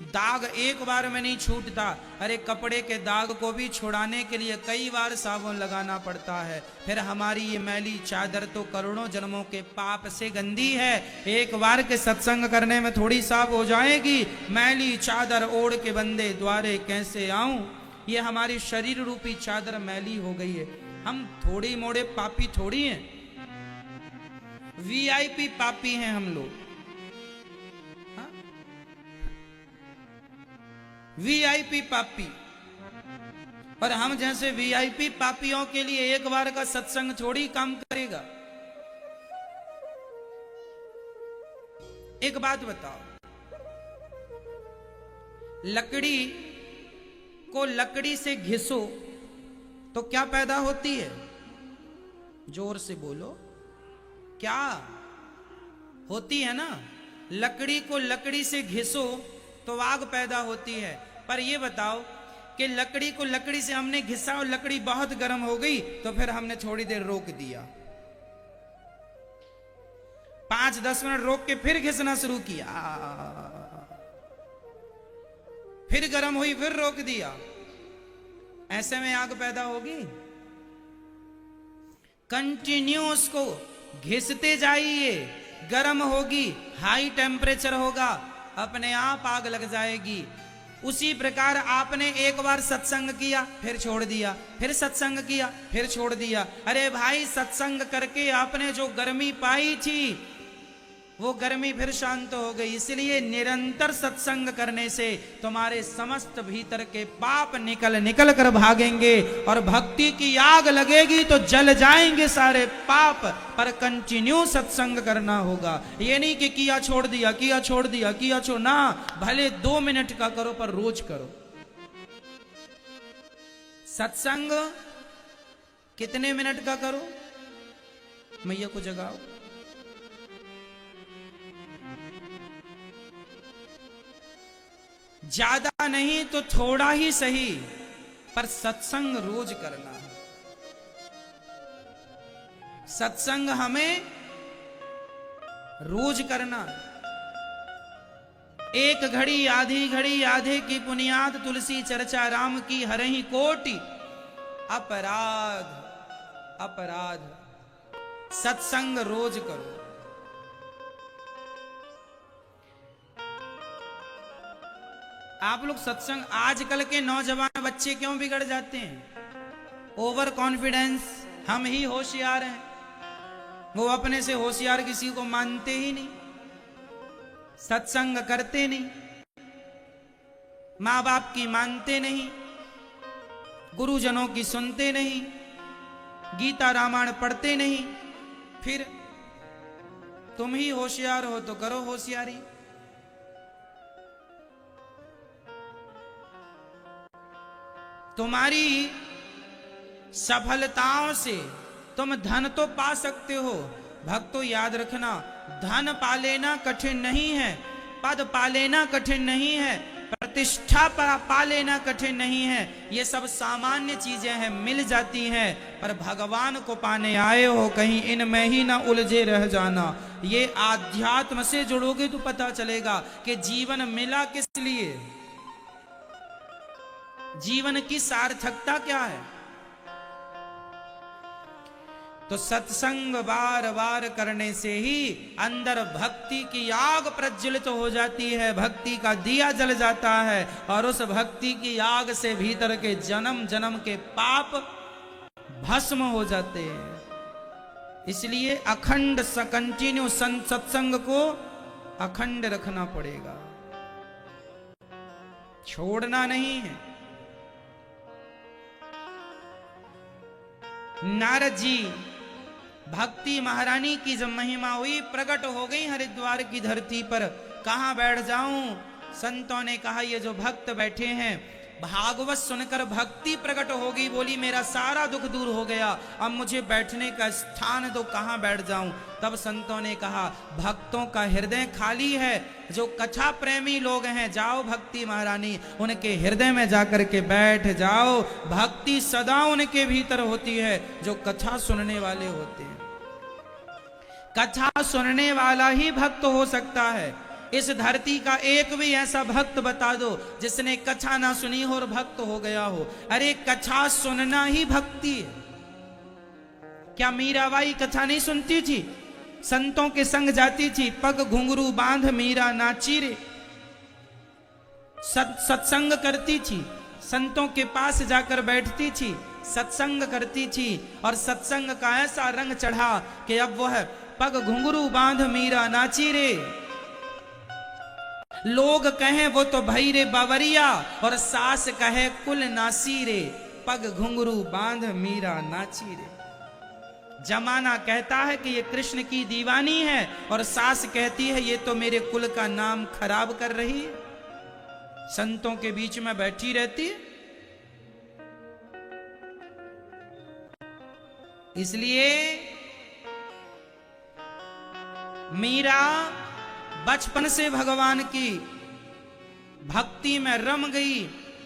दाग एक बार में नहीं छूटता, अरे कपड़े के दाग को भी छुड़ाने के लिए कई बार साबुन लगाना पड़ता है। फिर हमारी ये मैली चादर तो करोड़ों जन्मों के पाप से गंदी है, एक बार के सत्संग करने में थोड़ी साफ हो जाएगी। मैली चादर ओढ़ के बंदे द्वारे कैसे आऊं? ये हमारी शरीर रूपी चादर मैली हो गई है। हम थोड़ी मोड़े पापी थोड़ी हैं, वीआईपी पापी हैं हम लोग। वीआईपी पापी। और हम जैसे वीआईपी पापियों के लिए एक बार का सत्संग थोड़ी काम करेगा। एक बात बताओ, लकड़ी को लकड़ी से घिसो तो क्या पैदा होती है? जोर से बोलो, क्या होती है ना? लकड़ी को लकड़ी से घिसो तो आग पैदा होती है। पर ये बताओ कि लकड़ी को लकड़ी से हमने घिसा और लकड़ी बहुत गर्म हो गई तो फिर हमने थोड़ी देर रोक दिया, 5-10 मिनट रोक के फिर घिसना शुरू किया, फिर गर्म हुई फिर रोक दिया, ऐसे में आग पैदा होगी? कंटिन्यू उसको घिसते जाइए, गर्म होगी, हाई टेम्परेचर होगा, अपने आप आग लग जाएगी। उसी प्रकार आपने एक बार सत्संग किया, फिर छोड़ दिया, फिर सत्संग किया, फिर छोड़ दिया। अरे भाई, सत्संग करके आपने जो गर्मी पाई थी वो गर्मी फिर शांत हो गई। इसलिए निरंतर सत्संग करने से तुम्हारे समस्त भीतर के पाप निकल निकल कर भागेंगे और भक्ति की आग लगेगी तो जल जाएंगे सारे पाप। पर कंटिन्यू सत्संग करना होगा। ये नहीं कि किया छोड़ दिया, किया छोड़ दिया, किया छोड़ ना, भले 2 मिनट का करो पर रोज करो। सत्संग कितने मिनट का करो? मैया को जगाओ। ज्यादा नहीं तो थोड़ा ही सही, पर सत्संग रोज करना है। सत्संग हमें रोज करना। एक घड़ी आधी घड़ी आधे की पुनियाद तुलसी चर्चा राम की हरहि कोटि अपराध अपराध। सत्संग रोज करो। आप लोग सत्संग, आजकल के नौजवान बच्चे क्यों बिगड़ जाते हैं? ओवर कॉन्फिडेंस, हम ही होशियार हैं। वो अपने से होशियार किसी को मानते ही नहीं, सत्संग करते नहीं, माँ बाप की मानते नहीं, गुरुजनों की सुनते नहीं, गीता रामायण पढ़ते नहीं। फिर तुम ही होशियार हो तो करो होशियारी। तुम्हारी सफलताओं से तुम धन तो पा सकते हो। भक्तों, याद रखना, धन पा लेना कठिन नहीं है, पद पा लेना कठिन नहीं है, प्रतिष्ठा पा लेना कठिन नहीं है। ये सब सामान्य चीजें हैं, मिल जाती हैं। पर भगवान को पाने आए हो, कहीं इनमें ही ना उलझे रह जाना। ये आध्यात्म से जुड़ोगे तो पता चलेगा कि जीवन मिला किस लिए, जीवन की सार्थकता क्या है। तो सत्संग बार बार करने से ही अंदर भक्ति की आग प्रज्वलित हो जाती है, भक्ति का दिया जल जाता है और उस भक्ति की आग से भीतर के जन्म जन्म के पाप भस्म हो जाते हैं। इसलिए अखंड कंटिन्यू सत्संग को अखंड रखना पड़ेगा, छोड़ना नहीं है। नारद जी, भक्ति महारानी की जब महिमा हुई, प्रकट हो गई हरिद्वार की धरती पर। कहां बैठ जाऊं? संतों ने कहा ये जो भक्त बैठे हैं, भागवत सुनकर भक्ति प्रकट हो गई। बोली मेरा सारा दुख दूर हो गया, अब मुझे बैठने का स्थान दो, कहां बैठ जाऊं? तब संतों ने कहा भक्तों का हृदय खाली है, जो कथा प्रेमी लोग हैं, जाओ भक्ति महारानी उनके हृदय में जाकर के बैठ जाओ। भक्ति सदा उनके भीतर होती है जो कथा सुनने वाले होते हैं। कथा सुनने वाला ही भक्त हो सकता है। इस धरती का एक भी ऐसा भक्त बता दो जिसने कथा ना सुनी हो और भक्त हो गया हो। अरे कथा सुनना ही भक्ति है। क्या मीराबाई कथा नहीं सुनती थी? संतों के संग जाती थी, पग घुंघरू बांध मीरा नाची रे। सत्संग करती थी, संतों के पास जाकर बैठती थी, सत्संग करती थी और सत्संग का ऐसा रंग चढ़ा कि अब वह पग घुंघरू बांध मीरा नाची रे। लोग कहें वो तो भई रे बावरिया और सास कहे कुल नासी रे, पग घुंघरू बांध मीरा नाची रे। जमाना कहता है कि ये कृष्ण की दीवानी है और सास कहती है ये तो मेरे कुल का नाम खराब कर रही है। संतों के बीच में बैठी रहती है। इसलिए मीरा बचपन से भगवान की भक्ति में रम गई।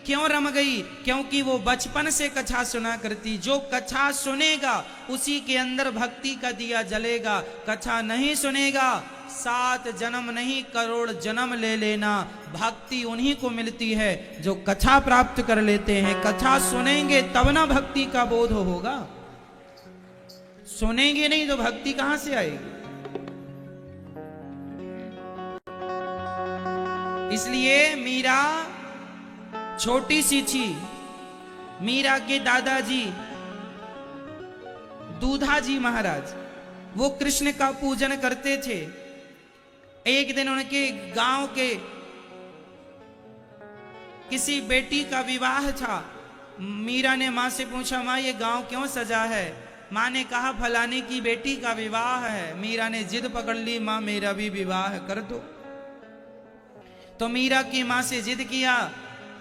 क्यों रम गई? क्योंकि वो बचपन से कथा सुना करती। जो कथा सुनेगा उसी के अंदर भक्ति का दिया जलेगा। कथा नहीं सुनेगा, 7 जन्म नहीं करोड़ जन्म ले लेना, भक्ति उन्हीं को मिलती है जो कथा प्राप्त कर लेते हैं। कथा सुनेंगे तब ना भक्ति का बोध होगा। सुनेंगे नहीं तो भक्ति कहां से आएगी। इसलिए मीरा छोटी सी थी। मीरा के दादाजी दूधा जी महाराज वो कृष्ण का पूजन करते थे। एक दिन उनके गांव के किसी बेटी का विवाह था। मीरा ने मां से पूछा, मां ये गांव क्यों सजा है? मां ने कहा फलाने की बेटी का विवाह है। मीरा ने जिद पकड़ ली, मां मेरा भी विवाह कर दो। तो मीरा की मां से जिद किया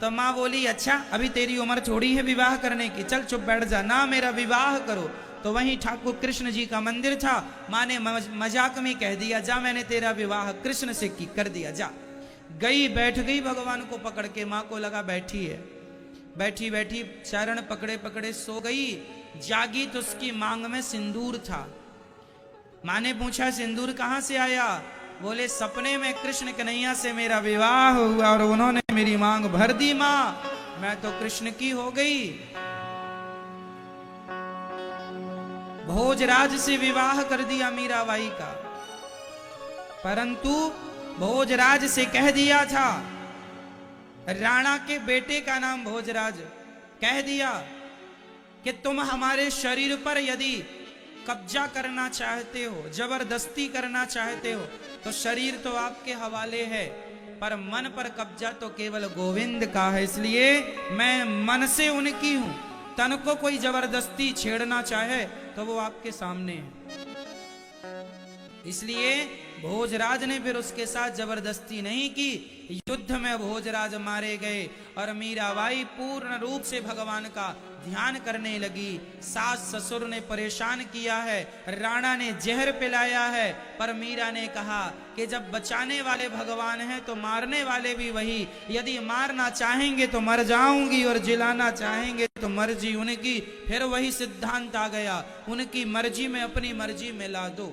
तो मां बोली, अच्छा अभी तेरी उम्र थोड़ी है विवाह करने की, चल चुप बैठ जा, ना मेरा विवाह करो। तो वहीं ठाकुर कृष्ण जी का मंदिर था। मां ने मजाक में कह दिया, जा मैंने तेरा विवाह कृष्ण से कर दिया, जा। गई, बैठ गई, भगवान को पकड़ के। मां को लगा बैठी है, बैठी बैठी चरण पकड़े पकड़े सो गई। जागी तो उसकी मांग में सिंदूर था। मां ने पूछा, सिंदूर कहां से आया? बोले, सपने में कृष्ण कन्हैया से मेरा विवाह हुआ और उन्होंने मेरी मांग भर दी। मां मैं तो कृष्ण की हो गई। भोजराज से विवाह कर दिया मीराबाई का, परंतु भोजराज से कह दिया था, राणा के बेटे का नाम भोजराज, कह दिया कि तुम हमारे शरीर पर यदि कब्जा करना चाहते हो, जबरदस्ती करना चाहते हो, तो शरीर तो आपके हवाले है, पर मन पर कब्जा तो केवल गोविंद का है। इसलिए मैं मन से उनकी हूं। तन को कोई जबरदस्ती छेड़ना चाहे तो वो आपके सामने है। इसलिए भोजराज ने फिर उसके साथ जबरदस्ती नहीं की। युद्ध में भोजराज मारे गए और मीराबाई पूर्ण रूप से भगवान का ध्यान करने लगी। सास ससुर ने परेशान किया है, राणा ने जहर पिलाया है, पर मीरा ने कहा कि जब बचाने वाले भगवान हैं तो मारने वाले भी वही। यदि मारना चाहेंगे तो मर जाऊंगी और जिलाना चाहेंगे तो मर्जी उनकी। फिर वही सिद्धांत आ गया, उनकी मर्जी में अपनी मर्जी मिला दो।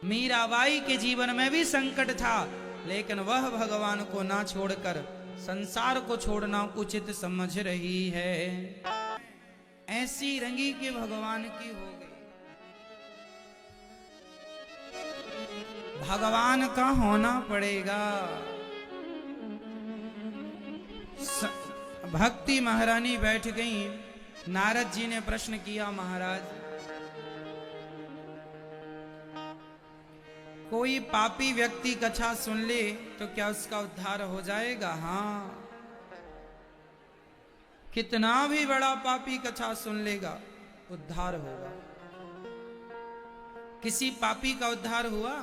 मीराबाई के जीवन में भी संकट था, लेकिन वह भगवान को ना छोड़कर संसार को छोड़ना उचित समझ रही है। ऐसी रंगी के भगवान की हो गई। भगवान का होना पड़ेगा। भक्ति महारानी बैठ गई। नारद जी ने प्रश्न किया, महाराज कोई पापी व्यक्ति कथा सुन ले तो क्या उसका उद्धार हो जाएगा? हाँ, कितना भी बड़ा पापी कथा सुन लेगा उद्धार होगा। किसी पापी का उद्धार हुआ?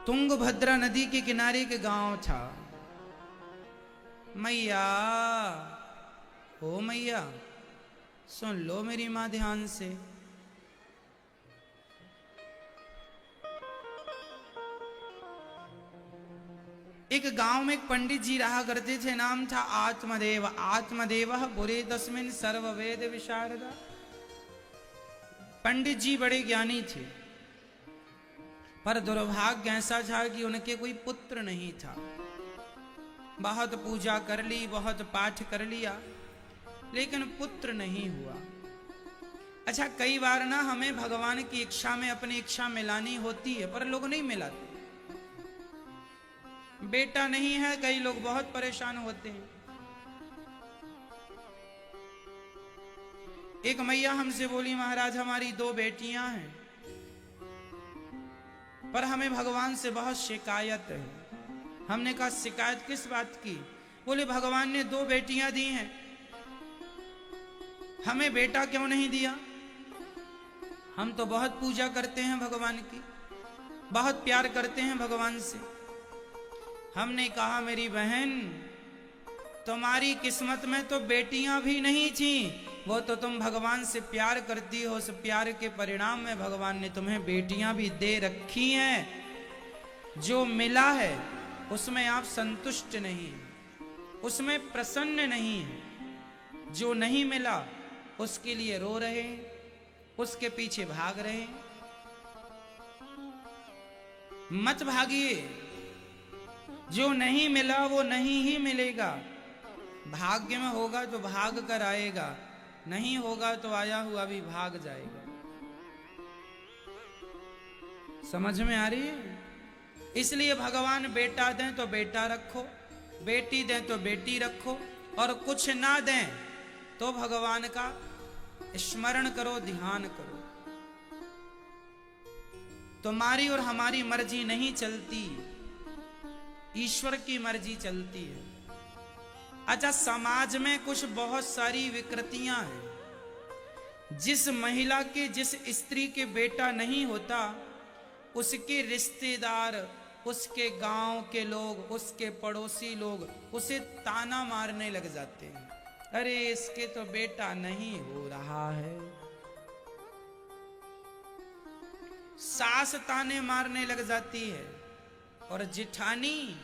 तुंगभद्रा नदी के किनारे के गांव था। मैया, ओ मैया, सुन लो मेरी मां ध्यान से। एक गांव में एक पंडित जी रहा करते थे, नाम था आत्मदेव। आत्मदेव बुरे तस्मिन सर्ववेद विशारदा। पंडित जी बड़े ज्ञानी थे, पर दुर्भाग्य ऐसा था कि उनके कोई पुत्र नहीं था। बहुत पूजा कर ली, बहुत पाठ कर लिया, लेकिन पुत्र नहीं हुआ। अच्छा, कई बार ना हमें भगवान की इच्छा में अपनी इच्छा मिलानी होती है, पर लोग नहीं मिलाते। बेटा नहीं है, कई लोग बहुत परेशान होते हैं। एक मैया हमसे बोली, महाराज हमारी 2 बेटियां हैं, पर हमें भगवान से बहुत शिकायत है। हमने कहा, शिकायत किस बात की? बोले, भगवान ने 2 बेटियां दी हैं, हमें बेटा क्यों नहीं दिया? हम तो बहुत पूजा करते हैं भगवान की, बहुत प्यार करते हैं भगवान से। हमने कहा, मेरी बहन, तुम्हारी किस्मत में तो बेटियां भी नहीं थी, वो तो तुम भगवान से प्यार करती हो, उस प्यार के परिणाम में भगवान ने तुम्हें बेटियां भी दे रखी हैं। जो मिला है उसमें आप संतुष्ट नहीं, उसमें प्रसन्न नहीं है। जो नहीं मिला उसके लिए रो रहे, उसके पीछे भाग रहे। मत भागिए, जो नहीं मिला वो नहीं ही मिलेगा। भाग्य में होगा तो भाग कर आएगा, नहीं होगा तो आया हुआ भी भाग जाएगा। समझ में आ रही है? इसलिए भगवान बेटा दें तो बेटा रखो, बेटी दें तो बेटी रखो, और कुछ ना दें तो भगवान का स्मरण करो, ध्यान करो। तुम्हारी और हमारी मर्जी नहीं चलती, ईश्वर की मर्जी चलती है। अच्छा, समाज में कुछ बहुत सारी विकृतियां हैं। जिस महिला के, जिस स्त्री के बेटा नहीं होता, उसके रिश्तेदार, उसके गांव के लोग, उसके पड़ोसी लोग उसे ताना मारने लग जाते हैं, अरे इसके तो बेटा नहीं हो रहा है। सास ताने मारने लग जाती है, और जिठानी,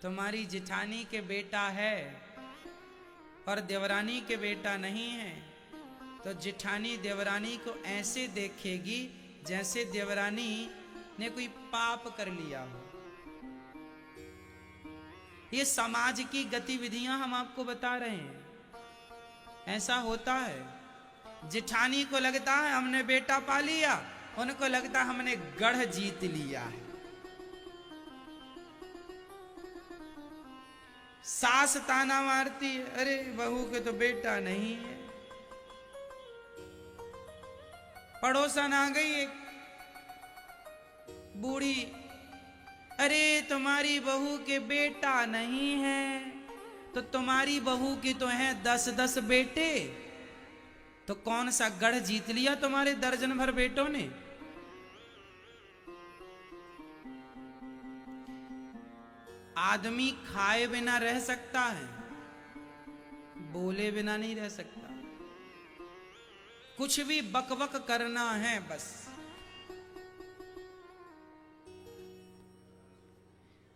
तुम्हारी जिठानी के बेटा है और देवरानी के बेटा नहीं है, तो जिठानी देवरानी को ऐसे देखेगी जैसे देवरानी ने कोई पाप कर लिया हो। ये समाज की गतिविधियां हम आपको बता रहे हैं, ऐसा होता है। जिठानी को लगता है हमने बेटा पा लिया, उनको लगता है हमने गढ़ जीत लिया है। सास ताना मारती है, अरे बहू के तो बेटा नहीं है। पड़ोसन आ गई एक बूढ़ी, अरे तुम्हारी बहू के बेटा नहीं है, तो तुम्हारी बहू की तो हैं 10-10 बेटे, तो कौन सा गढ़ जीत लिया तुम्हारे दर्जन भर बेटों ने। आदमी खाए बिना रह सकता है, बोले बिना नहीं रह सकता। कुछ भी बकबक करना है बस।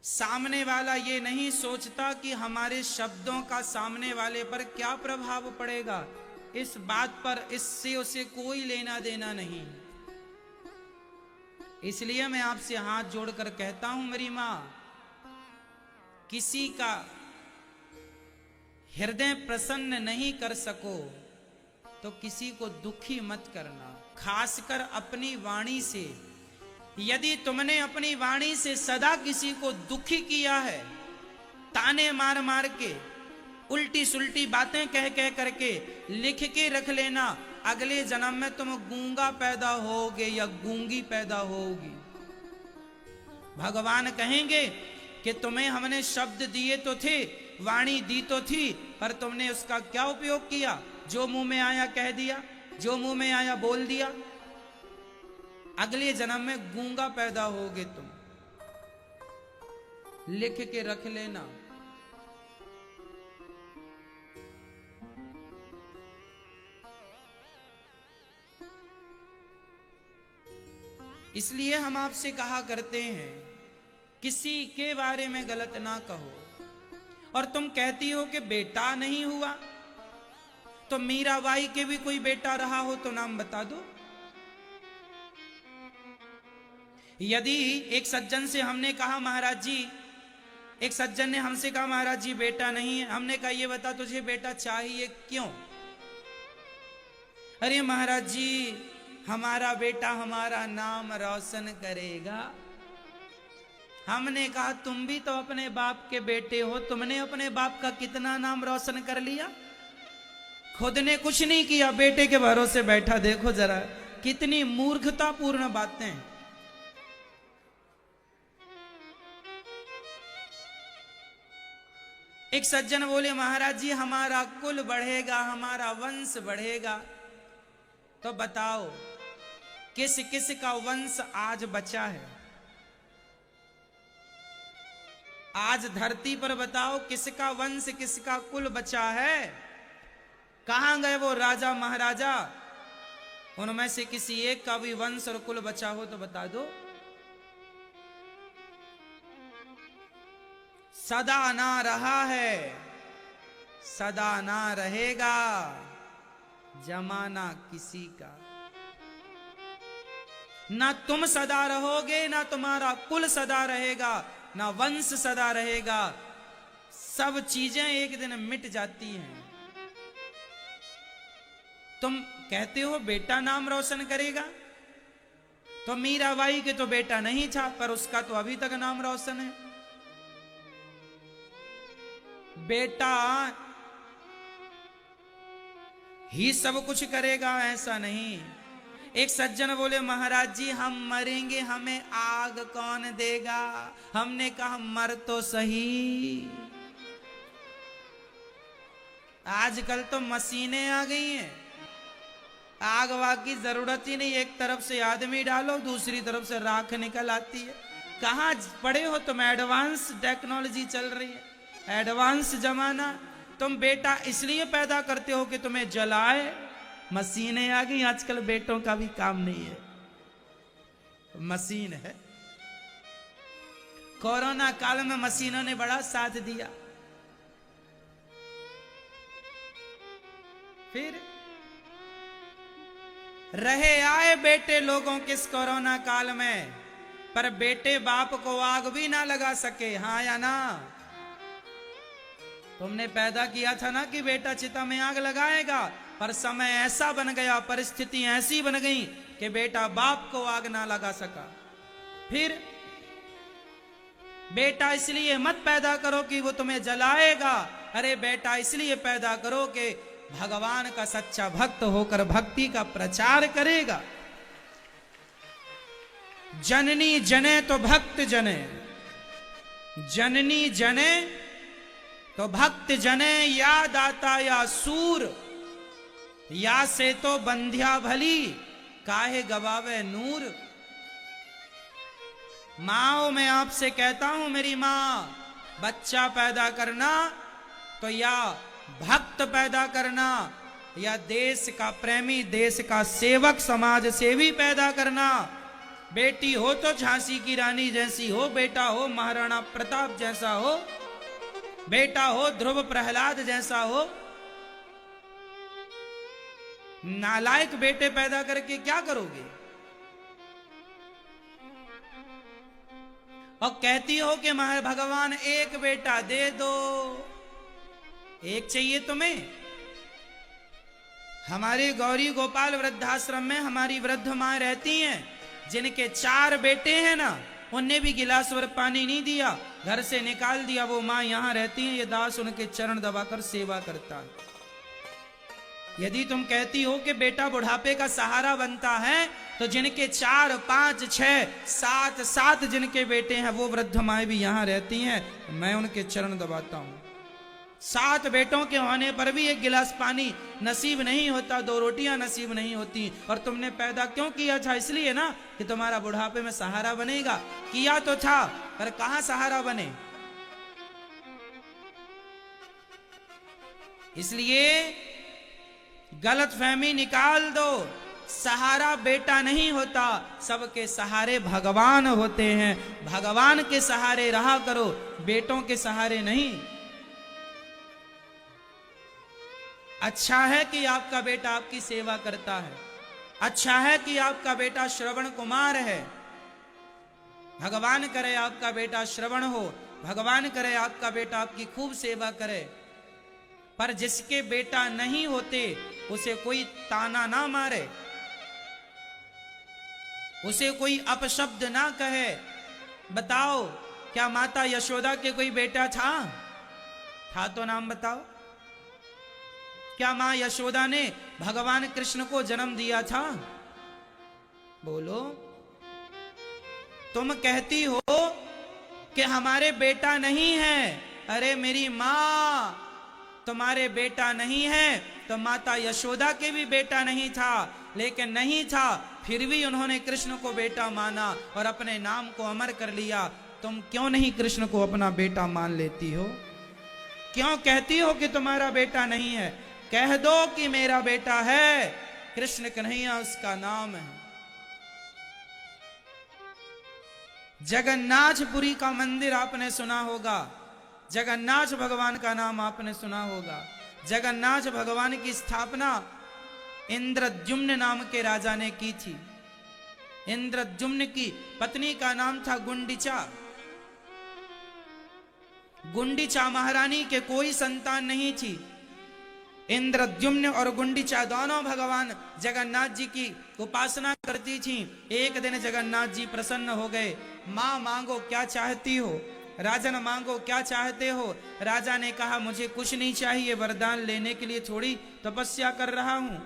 सामने वाला ये नहीं सोचता कि हमारे शब्दों का सामने वाले पर क्या प्रभाव पड़ेगा, इस बात पर इससे उसे कोई लेना देना नहीं। इसलिए मैं आपसे हाथ जोड़कर कहता हूं मेरी मां, किसी का हृदय प्रसन्न नहीं कर सको तो किसी को दुखी मत करना, खासकर अपनी वाणी से। यदि तुमने अपनी वाणी से सदा किसी को दुखी किया है, ताने मार मार के, उल्टी सुल्टी बातें कह कह करके, लिख के रख लेना, अगले जन्म में तुम गूंगा पैदा होगे या गूंगी पैदा होगी। भगवान कहेंगे कि तुम्हें हमने शब्द दिए तो थे, वाणी दी तो थी, पर तुमने उसका क्या उपयोग किया? जो मुंह में आया कह दिया, जो मुंह में आया बोल दिया। अगले जन्म में गूंगा पैदा होगे तुम, लिख के रख लेना। इसलिए हम आपसे कहा करते हैं, किसी के बारे में गलत ना कहो। और तुम कहती हो कि बेटा नहीं हुआ, तो मीराबाई के भी कोई बेटा रहा हो तो नाम बता दो। यदि एक सज्जन से हमने कहा महाराज जी, एक सज्जन ने हमसे कहा महाराज जी बेटा नहीं है, हमने कहा ये बता तुझे बेटा चाहिए क्यों? अरे महाराज जी हमारा बेटा हमारा नाम रोशन करेगा। हमने कहा तुम भी तो अपने बाप के बेटे हो, तुमने अपने बाप का कितना नाम रोशन कर लिया? खुद ने कुछ नहीं किया, बेटे के भरोसे बैठा। देखो जरा कितनी मूर्खतापूर्ण बातें। एक सज्जन बोले महाराज जी हमारा कुल बढ़ेगा, हमारा वंश बढ़ेगा। तो बताओ किस किस का वंश आज बचा है? आज धरती पर बताओ किसका वंश, किसका कुल बचा है? कहां गए वो राजा महाराजा? उनमें से किसी एक का भी वंश और कुल बचा हो तो बता दो। सदा ना रहा है, सदा ना रहेगा, जमाना किसी का। ना तुम सदा रहोगे, ना तुम्हारा कुल सदा रहेगा, ना वंश सदा रहेगा। सब चीजें एक दिन मिट जाती हैं। तुम कहते हो बेटा नाम रोशन करेगा, तो मीराबाई के तो बेटा नहीं था, पर उसका तो अभी तक नाम रोशन है। बेटा ही सब कुछ करेगा ऐसा नहीं। एक सज्जन बोले, महाराज जी हम मरेंगे, हमें आग कौन देगा? हमने कहा मर तो सही। आजकल तो मशीनें आ गई हैं, आग वाग की जरूरत ही नहीं। एक तरफ से आदमी डालो, दूसरी तरफ से राख निकल आती है। कहाँ पढ़े हो तुम? एडवांस टेक्नोलॉजी चल रही है, एडवांस जमाना। तुम बेटा इसलिए पैदा करते हो कि तुम्हें जलाए। मशीनें आ गई, आजकल बेटों का भी काम नहीं है, मशीन है। कोरोना काल में मशीनों ने बड़ा साथ दिया। फिर रहे आए बेटे लोगों के इस कोरोना काल में, पर बेटे बाप को आग भी ना लगा सके। हाँ या ना? तुमने पैदा किया था ना कि बेटा चिता में आग लगाएगा, पर समय ऐसा बन गया, परिस्थिति ऐसी बन गई कि बेटा बाप को आग ना लगा सका। फिर बेटा इसलिए मत पैदा करो कि वो तुम्हें जलाएगा, अरे बेटा इसलिए पैदा करो कि भगवान का सच्चा भक्त होकर भक्ति का प्रचार करेगा। जननी जने तो भक्त जने, जननी जने तो भक्त जने, या दाता या सूर, या से तो बंध्या भली, काहे गवावे नूर। माओ मैं आपसे कहता हूं, मेरी मां, बच्चा पैदा करना तो या भक्त पैदा करना, या देश का प्रेमी, देश का सेवक, समाज सेवी पैदा करना। बेटी हो तो झांसी की रानी जैसी हो, बेटा हो महाराणा प्रताप जैसा हो, बेटा हो ध्रुव प्रहलाद जैसा हो। नालायक बेटे पैदा करके क्या करोगे? और कहती हो कि भगवान एक बेटा दे दो, एक चाहिए तुम्हें। हमारे गौरी गोपाल वृद्धाश्रम में हमारी वृद्ध मां रहती हैं, जिनके 4 बेटे हैं ना, उन्हें भी गिलास भर पानी नहीं दिया, घर से निकाल दिया। वो मां यहां रहती हैं, ये दास उनके चरण दबाकर सेवा करता है। यदि तुम कहती हो कि बेटा बुढ़ापे का सहारा बनता है, तो जिनके 4, 5, 6, 7 जिनके बेटे हैं, वो वृद्ध माएं भी यहां रहती हैं, मैं उनके चरण दबाता हूं। 7 बेटों के होने पर भी एक गिलास पानी नसीब नहीं होता, 2 रोटियां नसीब नहीं होती। और तुमने पैदा क्यों किया था? इसलिए ना कि तुम्हारा बुढ़ापे में सहारा बनेगा। किया तो था, पर कहां सहारा बने। इसलिए गलत फहमी निकाल दो। सहारा बेटा नहीं होता, सबके सहारे भगवान होते हैं। भगवान के सहारे रहा करो, बेटों के सहारे नहीं। अच्छा है कि आपका बेटा आपकी सेवा करता है, अच्छा है कि आपका बेटा श्रवण कुमार है। भगवान करे आपका बेटा श्रवण हो, भगवान करे आपका बेटा आपकी खूब सेवा करे। पर जिसके बेटा नहीं होते, उसे कोई ताना ना मारे, उसे कोई अपशब्द ना कहे। बताओ, क्या माता यशोदा के कोई बेटा था? था तो नाम बताओ। क्या मां यशोदा ने भगवान कृष्ण को जन्म दिया था? बोलो। तुम कहती हो कि हमारे बेटा नहीं है। अरे मेरी मां, तुम्हारे बेटा नहीं है तो माता यशोदा के भी बेटा नहीं था, लेकिन नहीं था फिर भी उन्होंने कृष्ण को बेटा माना और अपने नाम को अमर कर लिया। तुम क्यों नहीं कृष्ण को अपना बेटा मान लेती हो? क्यों कहती हो कि तुम्हारा बेटा नहीं है? कह दो कि मेरा बेटा है, कृष्ण कन्हैया उसका नाम है। जगन्नाथपुरी का मंदिर आपने सुना होगा, जगन्नाथ भगवान का नाम आपने सुना होगा। जगन्नाथ भगवान की स्थापना इंद्रद्युम्न नाम के राजा ने की थी। इंद्रद्युम्न की पत्नी का नाम था गुंडिचा। गुंडीचा महारानी के कोई संतान नहीं थी। इंद्रद्युम्न और गुंडीचा दोनों भगवान जगन्नाथ जी की उपासना करती थी। एक दिन जगन्नाथ जी प्रसन्न हो गए। माँ मांगो क्या चाहती हो, राजन मांगो क्या चाहते हो। राजा ने कहा मुझे कुछ नहीं चाहिए, वरदान लेने के लिए थोड़ी तपस्या कर रहा हूं।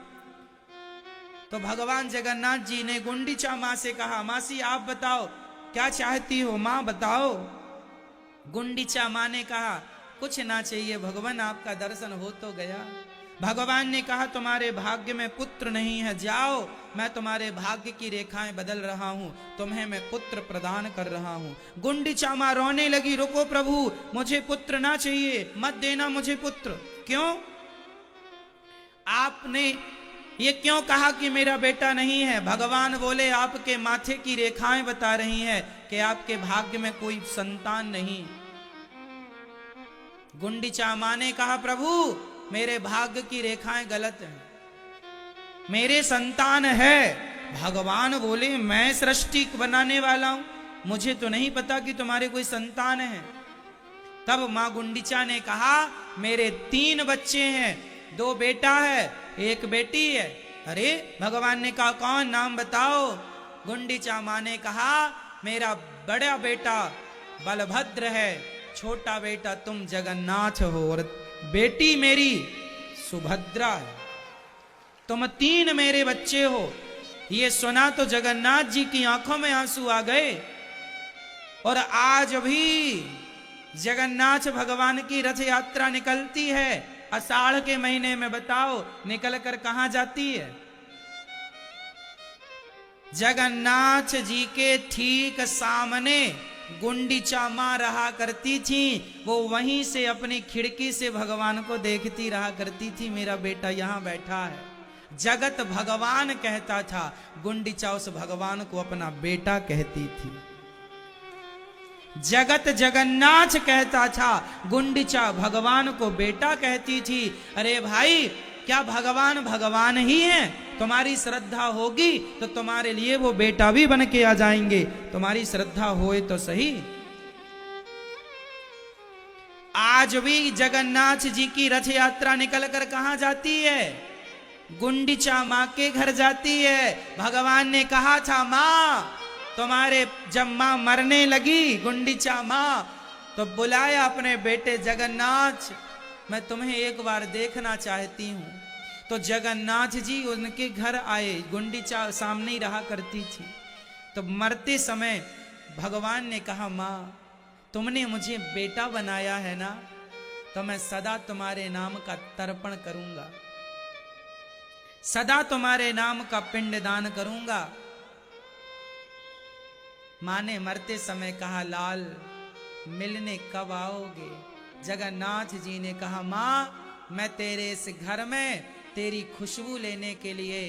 तो भगवान जगन्नाथ जी ने गुंडीचा माँ से कहा मासी आप बताओ क्या चाहती हो, माँ बताओ। गुंडीचा माँ ने कहा कुछ ना चाहिए भगवान, आपका दर्शन हो तो गया। भगवान ने कहा तुम्हारे भाग्य में पुत्र नहीं है, जाओ मैं तुम्हारे भाग्य की रेखाएं बदल रहा हूं, तुम्हें मैं पुत्र प्रदान कर रहा हूं। गुंडीचा मां रोने लगी, रुको प्रभु मुझे पुत्र ना चाहिए, मत देना मुझे पुत्र। क्यों? आपने ये क्यों कहा कि मेरा बेटा नहीं है? भगवान बोले आपके माथे की रेखाएं बता रही हैं कि आपके भाग्य में कोई संतान नहीं। गुंडीचा मां ने कहा प्रभु मेरे भाग्य की रेखाएं गलत हैं, मेरे संतान है। भगवान बोले मैं सृष्टि बनाने वाला हूं, मुझे तो नहीं पता कि तुम्हारे कोई संतान है। तब मां गुंडीचा ने कहा मेरे 3 बच्चे हैं, 2 बेटा है 1 बेटी है। अरे भगवान ने कहा कौन, नाम बताओ। गुंडीचा मां ने कहा मेरा बड़ा बेटा बलभद्र है, छोटा बेटा तुम जगन्नाथ हो और बेटी मेरी सुभद्रा है। तुम 3 मेरे बच्चे हो। ये सुना तो जगन्नाथ जी की आंखों में आंसू आ गए। और आज भी जगन्नाथ भगवान की रथ यात्रा निकलती है आषाढ़ के महीने में। बताओ निकल कर कहां जाती है? जगन्नाथ जी के ठीक सामने गुंडीचा मां रहा करती थी। वो वहीं से अपनी खिड़की से भगवान को देखती रहा करती थी, मेरा बेटा यहां बैठा है। जगत भगवान कहता था, गुंडीचा उस भगवान को अपना बेटा कहती थी। जगत जगन्नाथ कहता था, गुंडीचा भगवान को बेटा कहती थी। अरे भाई क्या भगवान भगवान ही हैं? तुम्हारी श्रद्धा होगी तो तुम्हारे लिए वो बेटा भी बन के आ जाएंगे, तुम्हारी श्रद्धा होए तो सही। आज भी जगन्नाथ जी की रथ यात्रा निकल कर कहां जाती है? गुंडीचा मां के घर जाती है। भगवान ने कहा था मां तुम्हारे जब मां मरने लगी गुंडीचा मां तो बुलाया अपने बेटे जगन्नाथ, मैं तुम्हें एक बार देखना चाहती हूं। तो जगन्नाथ जी उनके घर आए। गुंडीचा सामने ही रहा करती थी। तो मरते समय भगवान ने कहा मां तुमने मुझे बेटा बनाया है ना, तो मैं सदा तुम्हारे नाम का तर्पण करूंगा, सदा तुम्हारे नाम का पिंडदान करूंगा। मां ने मरते समय कहा लाल मिलने कब आओगे? जगन्नाथ जी ने कहा मां मैं तेरे इस घर में तेरी खुशबू लेने के लिए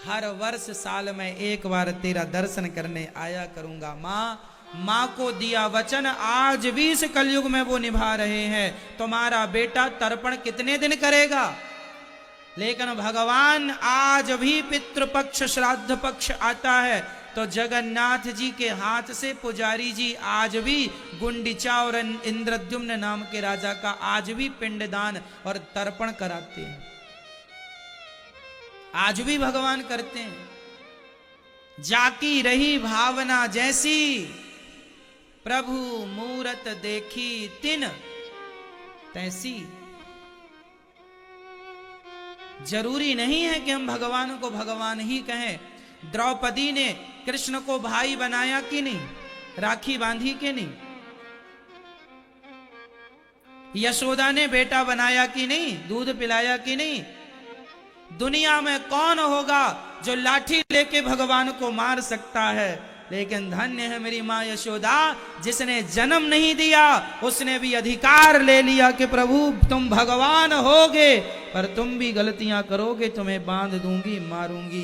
हर वर्ष साल में एक बार तेरा दर्शन करने आया करूंगा। मां को दिया वचन आज भी इस कलयुग में वो निभा रहे हैं। तुम्हारा बेटा तर्पण कितने दिन करेगा? लेकिन भगवान आज भी पितृपक्ष श्राद्ध पक्ष आता है तो जगन्नाथ जी के हाथ से पुजारी जी आज भी गुंडीचा और इंद्रद्युम्न नाम के राजा का आज भी पिंडदान और तर्पण कराते हैं। आज भी भगवान करते हैं। जाकी रही भावना जैसी प्रभु मूरत देखी तिन तैसी। जरूरी नहीं है कि हम भगवान को भगवान ही कहें। द्रौपदी ने कृष्ण को भाई बनाया कि नहीं? राखी बांधी कि नहीं? यशोदा ने बेटा बनाया कि नहीं? दूध पिलाया कि नहीं? दुनिया में कौन होगा जो लाठी लेके भगवान को मार सकता है? लेकिन धन्य है मेरी मां यशोदा जिसने जन्म नहीं दिया, उसने भी अधिकार ले लिया कि प्रभु तुम भगवान होगे पर तुम भी गलतियां करोगे, तुम्हें बांध दूंगी, मारूंगी।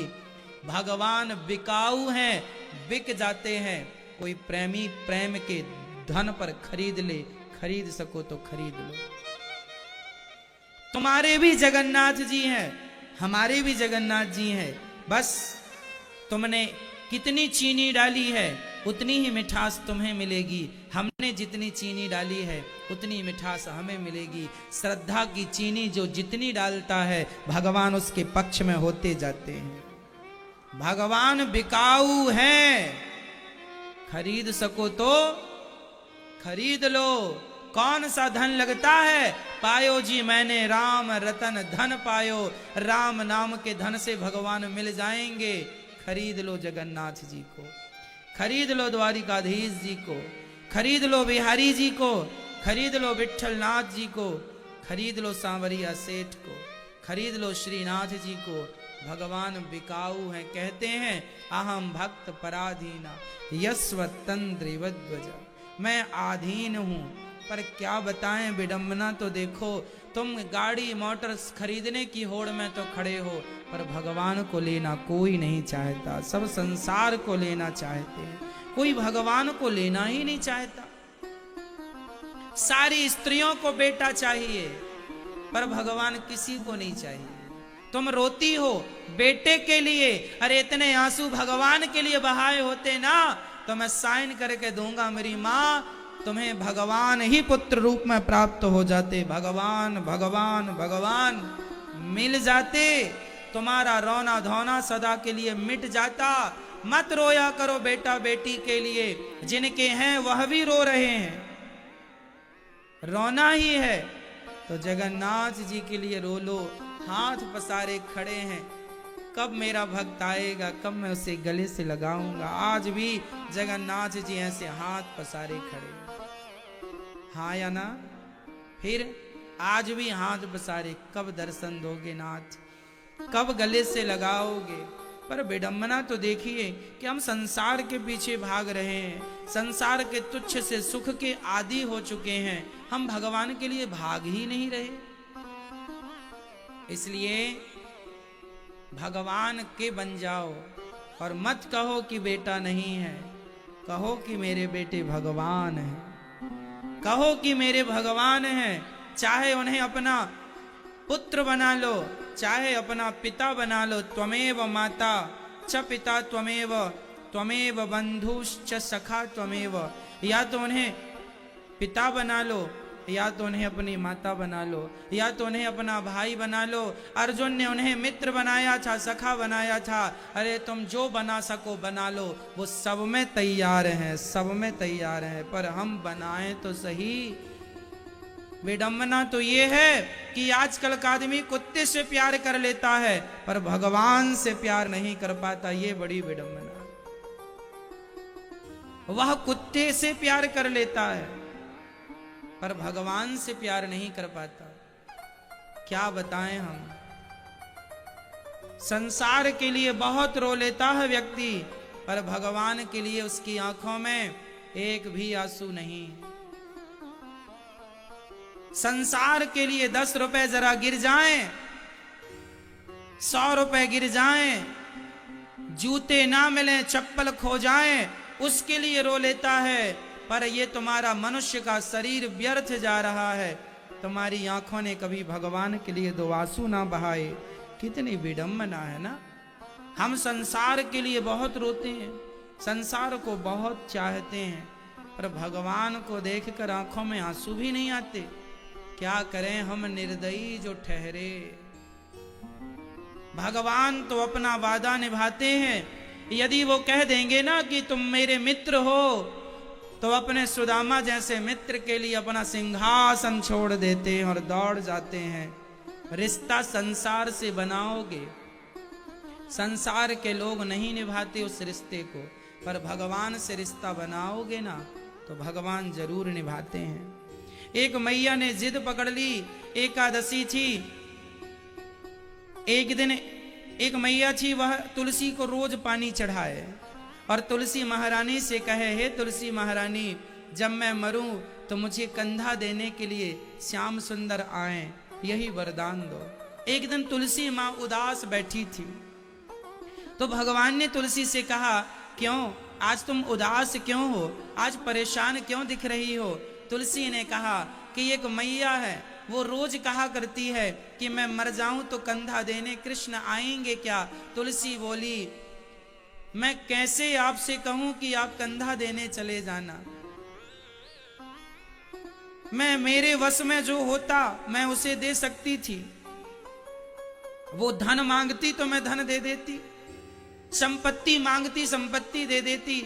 भगवान बिकाऊ हैं, बिक जाते हैं। कोई प्रेमी प्रेम के धन पर खरीद ले, खरीद सको तो खरीद लो। तुम्हारे भी जगन्नाथ जी हैं, हमारे भी जगन्नाथ जी हैं। बस तुमने कितनी चीनी डाली है, उतनी ही मिठास तुम्हें मिलेगी। हमने जितनी चीनी डाली है उतनी मिठास हमें मिलेगी। श्रद्धा की चीनी जो जितनी डालता है भगवान उसके पक्ष में होते जाते हैं। भगवान बिकाऊ है, खरीद सको तो खरीद लो। कौन सा धन लगता है? पायो जी मैंने राम रतन धन पायो। राम नाम के धन से भगवान मिल जाएंगे। खरीद लो जगन्नाथ जी को, खरीद लो द्वारिकाधीश जी को, खरीद लो बिहारी जी को, खरीद लो विठल नाथ जी को, खरीद लो सांवरिया सेठ को, खरीद लो श्रीनाथ जी को। भगवान बिकाऊ हैं। कहते हैं अहम भक्त पराधीना यस्वतंत्रिवध्वज, मैं आधीन हूं। पर क्या बताएं विडंबना तो देखो, तुम गाड़ी मोटर खरीदने की होड़ में तो खड़े हो, पर भगवान को लेना कोई नहीं चाहता। सब संसार को लेना चाहते हैं, कोई भगवान को लेना ही नहीं चाहता। सारी स्त्रियों को बेटा चाहिए, पर भगवान किसी को नहीं चाहिए। तुम रोती हो बेटे के लिए, अरे इतने आंसू भगवान के लिए बहाए होते ना तो मैं साइन करके दूंगा मेरी माँ, तुम्हें भगवान ही पुत्र रूप में प्राप्त हो जाते। भगवान भगवान भगवान मिल जाते, तुम्हारा रोना धोना सदा के लिए मिट जाता। मत रोया करो बेटा बेटी के लिए, जिनके हैं वह भी रो रहे हैं। रोना ही है तो जगन्नाथ जी के लिए रो लो। हाथ पसारे खड़े हैं, कब मेरा भक्त आएगा, कब मैं उसे गले से लगाऊंगा। आज भी जगन्नाथ जी ऐसे हाथ पसारे खड़े, हाँ या ना? फिर आज भी हाथ पसारे, कब दर्शन दोगे नाथ, कब गले से लगाओगे। पर विडंबना तो देखिए कि हम संसार के पीछे भाग रहे हैं, संसार के तुच्छ से सुख के आदी हो चुके हैं, हम भगवान के लिए भाग ही नहीं रहे। इसलिए भगवान के बन जाओ और मत कहो कि बेटा नहीं है, कहो कि मेरे बेटे भगवान हैं, कहो कि मेरे भगवान हैं। चाहे उन्हें अपना पुत्र बना लो, चाहे अपना पिता बना लो। त्वमेव माता च पिता त्वमेव, त्वमेव बंधुश्च सखा त्वमेव। या तो उन्हें पिता बना लो, या तो उन्हें अपनी माता बना लो, या तो उन्हें अपना भाई बना लो। अर्जुन ने उन्हें मित्र बनाया था, सखा बनाया था। अरे तुम जो बना सको बना लो, वो सब में तैयार हैं, सब में तैयार हैं। पर हम बनाएं तो सही। विडंबना तो ये है कि आजकल का आदमी कुत्ते से प्यार कर लेता है, पर भगवान से प्यार नहीं कर पाता। ये बड़ी विडंबना। वह कुत्ते से प्यार कर लेता है, पर भगवान से प्यार नहीं कर पाता। क्या बताएं हम। संसार के लिए बहुत रो लेता है व्यक्ति, पर भगवान के लिए उसकी आंखों में एक भी आंसू नहीं। संसार के लिए 10 रुपए जरा गिर जाएं, 100 रुपए गिर जाएं, जूते ना मिले, चप्पल खो जाएं, उसके लिए रो लेता है। पर ये तुम्हारा मनुष्य का शरीर व्यर्थ जा रहा है, तुम्हारी आंखों ने कभी भगवान के लिए 2 आंसू ना बहाए। कितनी विडंबना है ना। हम संसार के लिए बहुत रोते हैं, संसार को बहुत चाहते हैं, पर भगवान को देखकर आंखों में आंसू भी नहीं आते। क्या करें हम निर्दयी जो ठहरे। भगवान तो अपना वादा निभाते हैं। यदि वो कह देंगे ना कि तुम मेरे मित्र हो, तो अपने सुदामा जैसे मित्र के लिए अपना सिंहासन छोड़ देते हैं और दौड़ जाते हैं। रिश्ता संसार से बनाओगे, संसार के लोग नहीं निभाते उस रिश्ते को, पर भगवान से रिश्ता बनाओगे ना तो भगवान जरूर निभाते हैं। एक मैया ने जिद पकड़ ली, एकादशी थी। एक दिन एक मैया थी, वह तुलसी को रोज पानी चढ़ाए और तुलसी महारानी से कहे, हे तुलसी महारानी, जब मैं मरूं तो मुझे कंधा देने के लिए श्याम सुंदर आए, यही वरदान दो। एक दिन तुलसी माँ उदास बैठी थी, तो भगवान ने तुलसी से कहा, क्यों आज तुम उदास क्यों हो, आज परेशान क्यों दिख रही हो। तुलसी ने कहा कि एक मैया है, वो रोज कहा करती है कि मैं मर जाऊं तो कंधा देने कृष्ण आएंगे क्या। तुलसी बोली, मैं कैसे आपसे कहूं कि आप कंधा देने चले जाना। मैं मेरे वश में जो होता मैं उसे दे सकती थी। वो धन मांगती तो मैं धन दे देती, संपत्ति मांगती संपत्ति दे देती,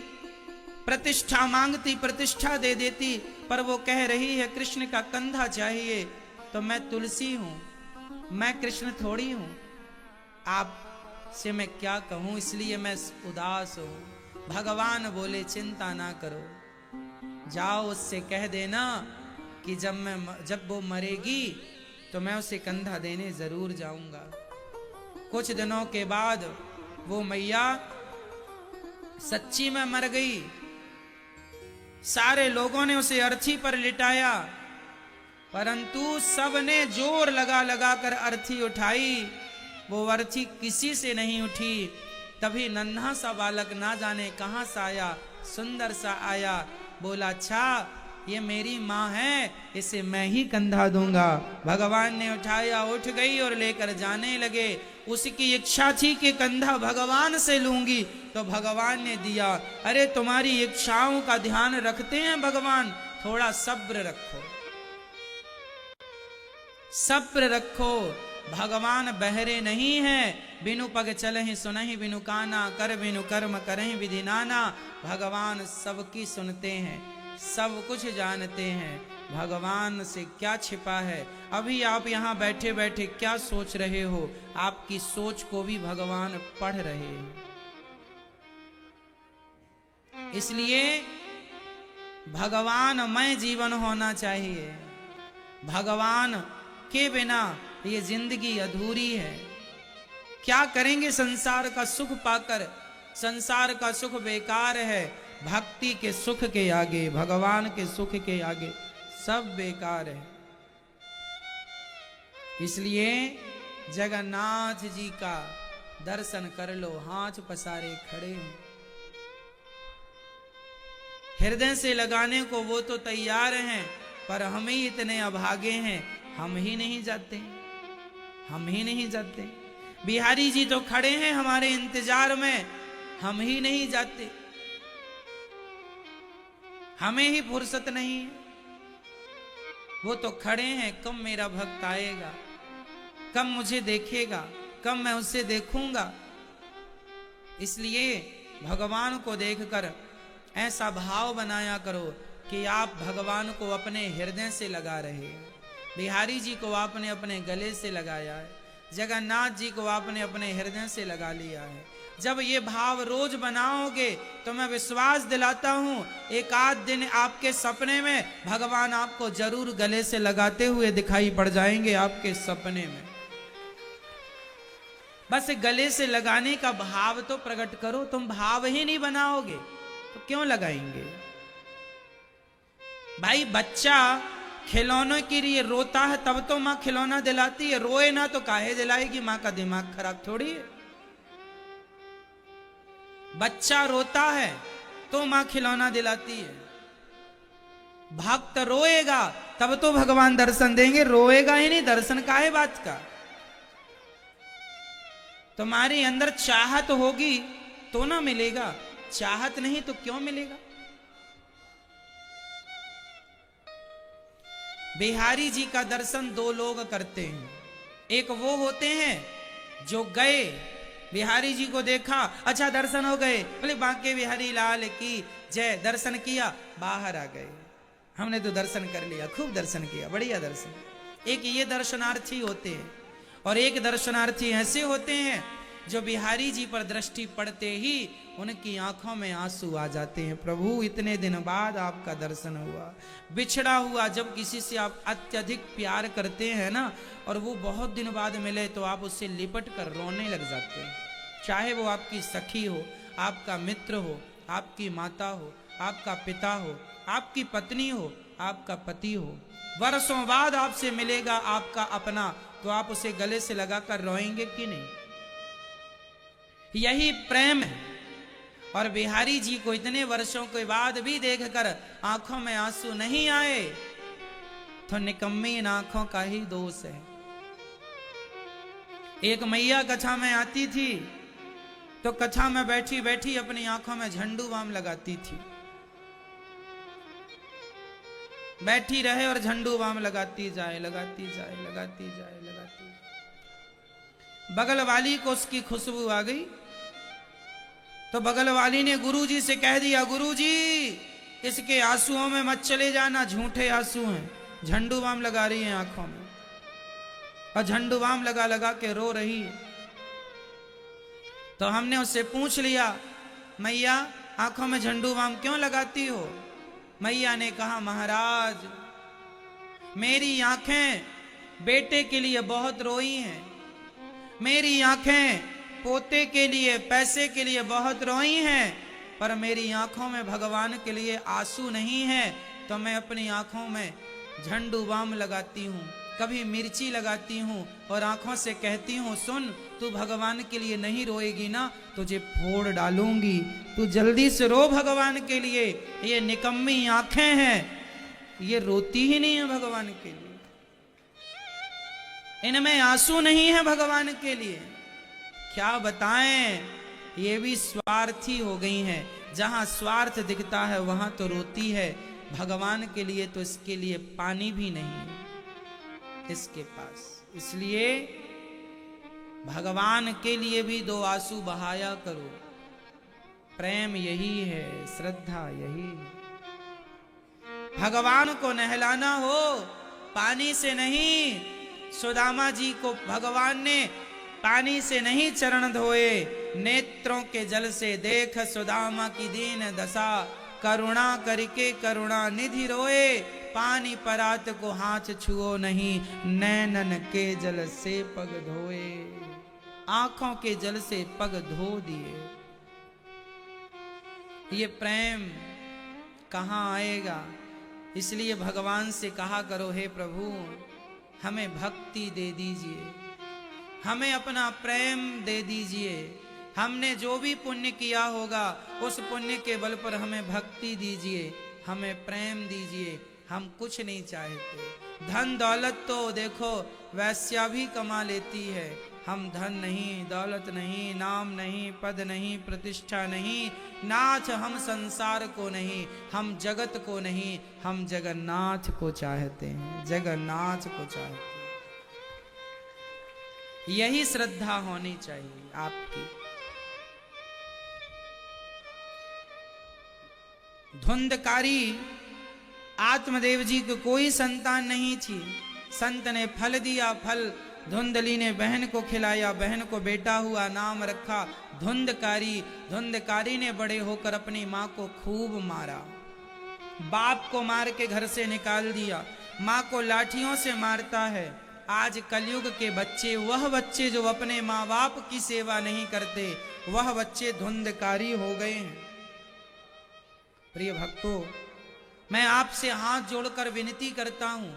प्रतिष्ठा मांगती प्रतिष्ठा दे देती। पर वो कह रही है कृष्ण का कंधा चाहिए, तो मैं तुलसी हूं, मैं कृष्ण थोड़ी हूं। आपसे मैं क्या कहूं, इसलिए मैं उदास हूं। भगवान बोले चिंता ना करो, जाओ उससे कह देना कि जब वो मरेगी तो मैं उसे कंधा देने जरूर जाऊंगा। कुछ दिनों के बाद वो मैया सच्ची में मर गई। सारे लोगों ने उसे अर्थी पर लिटाया, परंतु सबने जोर लगा लगा कर अर्थी उठाई, वो अर्थी किसी से नहीं उठी। तभी नन्हा सा बालक ना जाने कहां से आया, सुंदर सा आया, बोला अच्छा ये मेरी माँ है, इसे मैं ही कंधा दूंगा। भगवान ने उठाया, उठ गई और लेकर जाने लगे। उसकी इच्छा थी कि कंधा भगवान से लूंगी, तो भगवान ने दिया। अरे तुम्हारी इच्छाओं का ध्यान रखते हैं भगवान, थोड़ा सब्र रखो, सब्र रखो। भगवान बहरे नहीं है, बिनु पग चलहि सुनहि बिनु काना, कर बिनु कर्म करहि विधि नाना। भगवान सबकी सुनते हैं, सब कुछ जानते हैं। भगवान से क्या छिपा है। अभी आप यहाँ बैठे बैठे क्या सोच रहे हो, आपकी सोच को भी भगवान पढ़ रहे हैं। इसलिए भगवानमय जीवन होना चाहिए। भगवान के बिना ये जिंदगी अधूरी है। क्या करेंगे संसार का सुख पाकर, संसार का सुख बेकार है। भक्ति के सुख के आगे, भगवान के सुख के आगे सब बेकार है। इसलिए जगन्नाथ जी का दर्शन कर लो, हाथ पसारे खड़े हो। हृदय से लगाने को वो तो तैयार हैं, पर हम ही इतने अभागे हैं, हम ही नहीं जाते, हम ही नहीं जाते। बिहारी जी तो खड़े हैं हमारे इंतजार में, हम ही नहीं जाते, हमें ही फुर्सत नहीं है। वो तो खड़े हैं, कब मेरा भक्त आएगा, कब मुझे देखेगा, कब मैं उसे देखूंगा। इसलिए भगवान को देखकर ऐसा भाव बनाया करो कि आप भगवान को अपने हृदय से लगा रहे हैं। बिहारी जी को आपने अपने गले से लगाया है, जगन्नाथ जी को आपने अपने हृदय से लगा लिया है। जब ये भाव रोज बनाओगे तो मैं विश्वास दिलाता हूं, एक आध दिन आपके सपने में भगवान आपको जरूर गले से लगाते हुए दिखाई पड़ जाएंगे। आपके सपने में बस गले से लगाने का भाव तो प्रकट करो। तुम भाव ही नहीं बनाओगे तो क्यों लगाएंगे। भाई बच्चा खिलौनों के लिए रोता है तब तो माँ खिलौना दिलाती है, रोए ना तो काहे दिलाएगी। माँ का दिमाग खराब थोड़ी है। बच्चा रोता है तो माँ खिलौना दिलाती है। भक्त रोएगा तब तो भगवान दर्शन देंगे, रोएगा ही नहीं, दर्शन काहे बात का। तुम्हारे अंदर चाहत होगी तो ना मिलेगा, चाहत नहीं तो क्यों मिलेगा। बिहारी जी का दर्शन दो लोग करते हैं। एक वो होते हैं जो गए, बिहारी जी को देखा, अच्छा दर्शन हो गए, बोले बांके बिहारी लाल की जय, दर्शन किया, बाहर आ गए, हमने तो दर्शन कर लिया, खूब दर्शन किया, बढ़िया दर्शन। एक ये दर्शनार्थी होते हैं, और एक दर्शनार्थी ऐसे होते हैं जो बिहारी जी पर दृष्टि पड़ते ही उनकी आंखों में आंसू आ जाते हैं। प्रभु इतने दिन बाद आपका दर्शन हुआ। बिछड़ा हुआ जब किसी से आप अत्यधिक प्यार करते हैं ना, और वो बहुत दिन बाद मिले तो आप उससे लिपट कर रोने लग जाते हैं। चाहे वो आपकी सखी हो, आपका मित्र हो, आपकी माता हो, आपका पिता हो, आपकी पत्नी हो, आपका पति हो, वर्षों बाद आपसे मिलेगा आपका अपना, तो आप उसे गले से लगाकर रोएंगे कि नहीं। यही प्रेम है। और बिहारी जी को इतने वर्षों के बाद भी देखकर आंखों में आंसू नहीं आए तो निकम्मी इन आंखों का ही दोष है। एक मैया कथा में आती थी तो कथा में बैठी बैठी अपनी आंखों में झंडू बाम लगाती थी, बैठी रहे और झंडू बाम लगाती जाए, लगाती जाए, लगाती जाए, लगाती जाए। बगल वाली को उसकी खुशबू आ गई, तो बगल वाली ने गुरुजी से कह दिया, गुरुजी इसके आंसुओं में मत चले जाना, झूठे आंसू हैं। झंडू बाम लगा रही है आंखों में, और झंडू बाम लगा लगा के रो रही है। तो हमने उससे पूछ लिया, मैया आंखों में झंडू बाम क्यों लगाती हो? मैया ने कहा, महाराज मेरी आंखें बेटे के लिए बहुत रोई हैं, मेरी आंखें पोते के लिए, पैसे के लिए बहुत रोई हैं, पर मेरी आंखों में भगवान के लिए आंसू नहीं है, तो मैं अपनी आंखों में झंडू बाम लगाती हूँ, कभी मिर्ची लगाती हूँ और आंखों से कहती हूँ, सुन तू भगवान के लिए नहीं रोएगी ना, तुझे फोड़ डालूंगी, तू जल्दी से रो भगवान के लिए। ये निकम्मी आंखें हैं, ये रोती ही नहीं है भगवान के लिए, इनमें आंसू नहीं है भगवान के लिए। क्या बताएं, ये भी स्वार्थी हो गई हैं। जहां स्वार्थ दिखता है वहां तो रोती है, भगवान के लिए तो इसके लिए पानी भी नहीं है इसके पास। इसलिए भगवान के लिए भी दो आंसू बहाया करो। प्रेम यही है, श्रद्धा यही है। भगवान को नहलाना हो पानी से नहीं, सुदामा जी को भगवान ने पानी से नहीं चरण धोए, नेत्रों के जल से देख सुदामा की दीन दशा, करुणा करके करुणा निधि रोए, पानी परात को हाथ छुओ नहीं, नैनन के जल से पग धोए। आंखों के जल से पग धो दिए। ये प्रेम कहां आएगा? इसलिए भगवान से कहा करो, हे प्रभु हमें भक्ति दे दीजिए, हमें अपना प्रेम दे दीजिए। हमने जो भी पुण्य किया होगा उस पुण्य के बल पर हमें भक्ति दीजिए, हमें प्रेम दीजिए। हम कुछ नहीं चाहते। धन दौलत तो देखो वैश्या भी कमा लेती है, हम धन नहीं, दौलत नहीं, नाम नहीं, पद नहीं, प्रतिष्ठा नहीं, नाथ हम संसार को नहीं, हम जगत को नहीं, हम जगन्नाथ को चाहते हैं, जगन्नाथ को चाहते हैं। यही श्रद्धा होनी चाहिए आपकी। धुंधकारी आत्मदेव जी को कोई संतान नहीं थी, संत ने फल दिया, फल धुंधली ने बहन को खिलाया, बहन को बेटा हुआ, नाम रखा धुंधकारी। धुंधकारी ने बड़े होकर अपनी माँ को खूब मारा, बाप को मार के घर से निकाल दिया, माँ को लाठियों से मारता है। आज कलयुग के बच्चे, वह बच्चे जो अपने माँ बाप की सेवा नहीं करते, वह बच्चे धुंधकारी हो गए हैं। प्रिय भक्तों, मैं आपसे हाथ जोड़कर विनती करता हूं,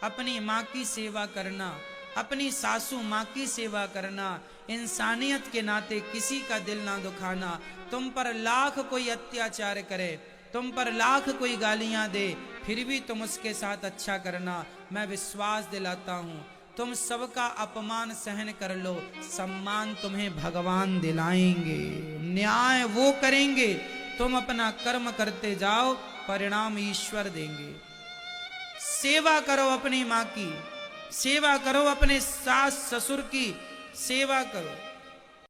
अपनी माँ की सेवा करना, अपनी सासू माँ की सेवा करना, इंसानियत के नाते किसी का दिल ना दुखाना। तुम पर लाख कोई अत्याचार करे, तुम पर लाख कोई गालियां दे, फिर भी तुम उसके साथ अच्छा करना। मैं विश्वास दिलाता हूँ तुम सबका अपमान सहन कर लो, सम्मान तुम्हें भगवान दिलाएंगे, न्याय वो करेंगे। तुम अपना कर्म करते जाओ, परिणाम ईश्वर देंगे। सेवा करो अपनी माँ की, सेवा करो अपने सास ससुर की, सेवा करो।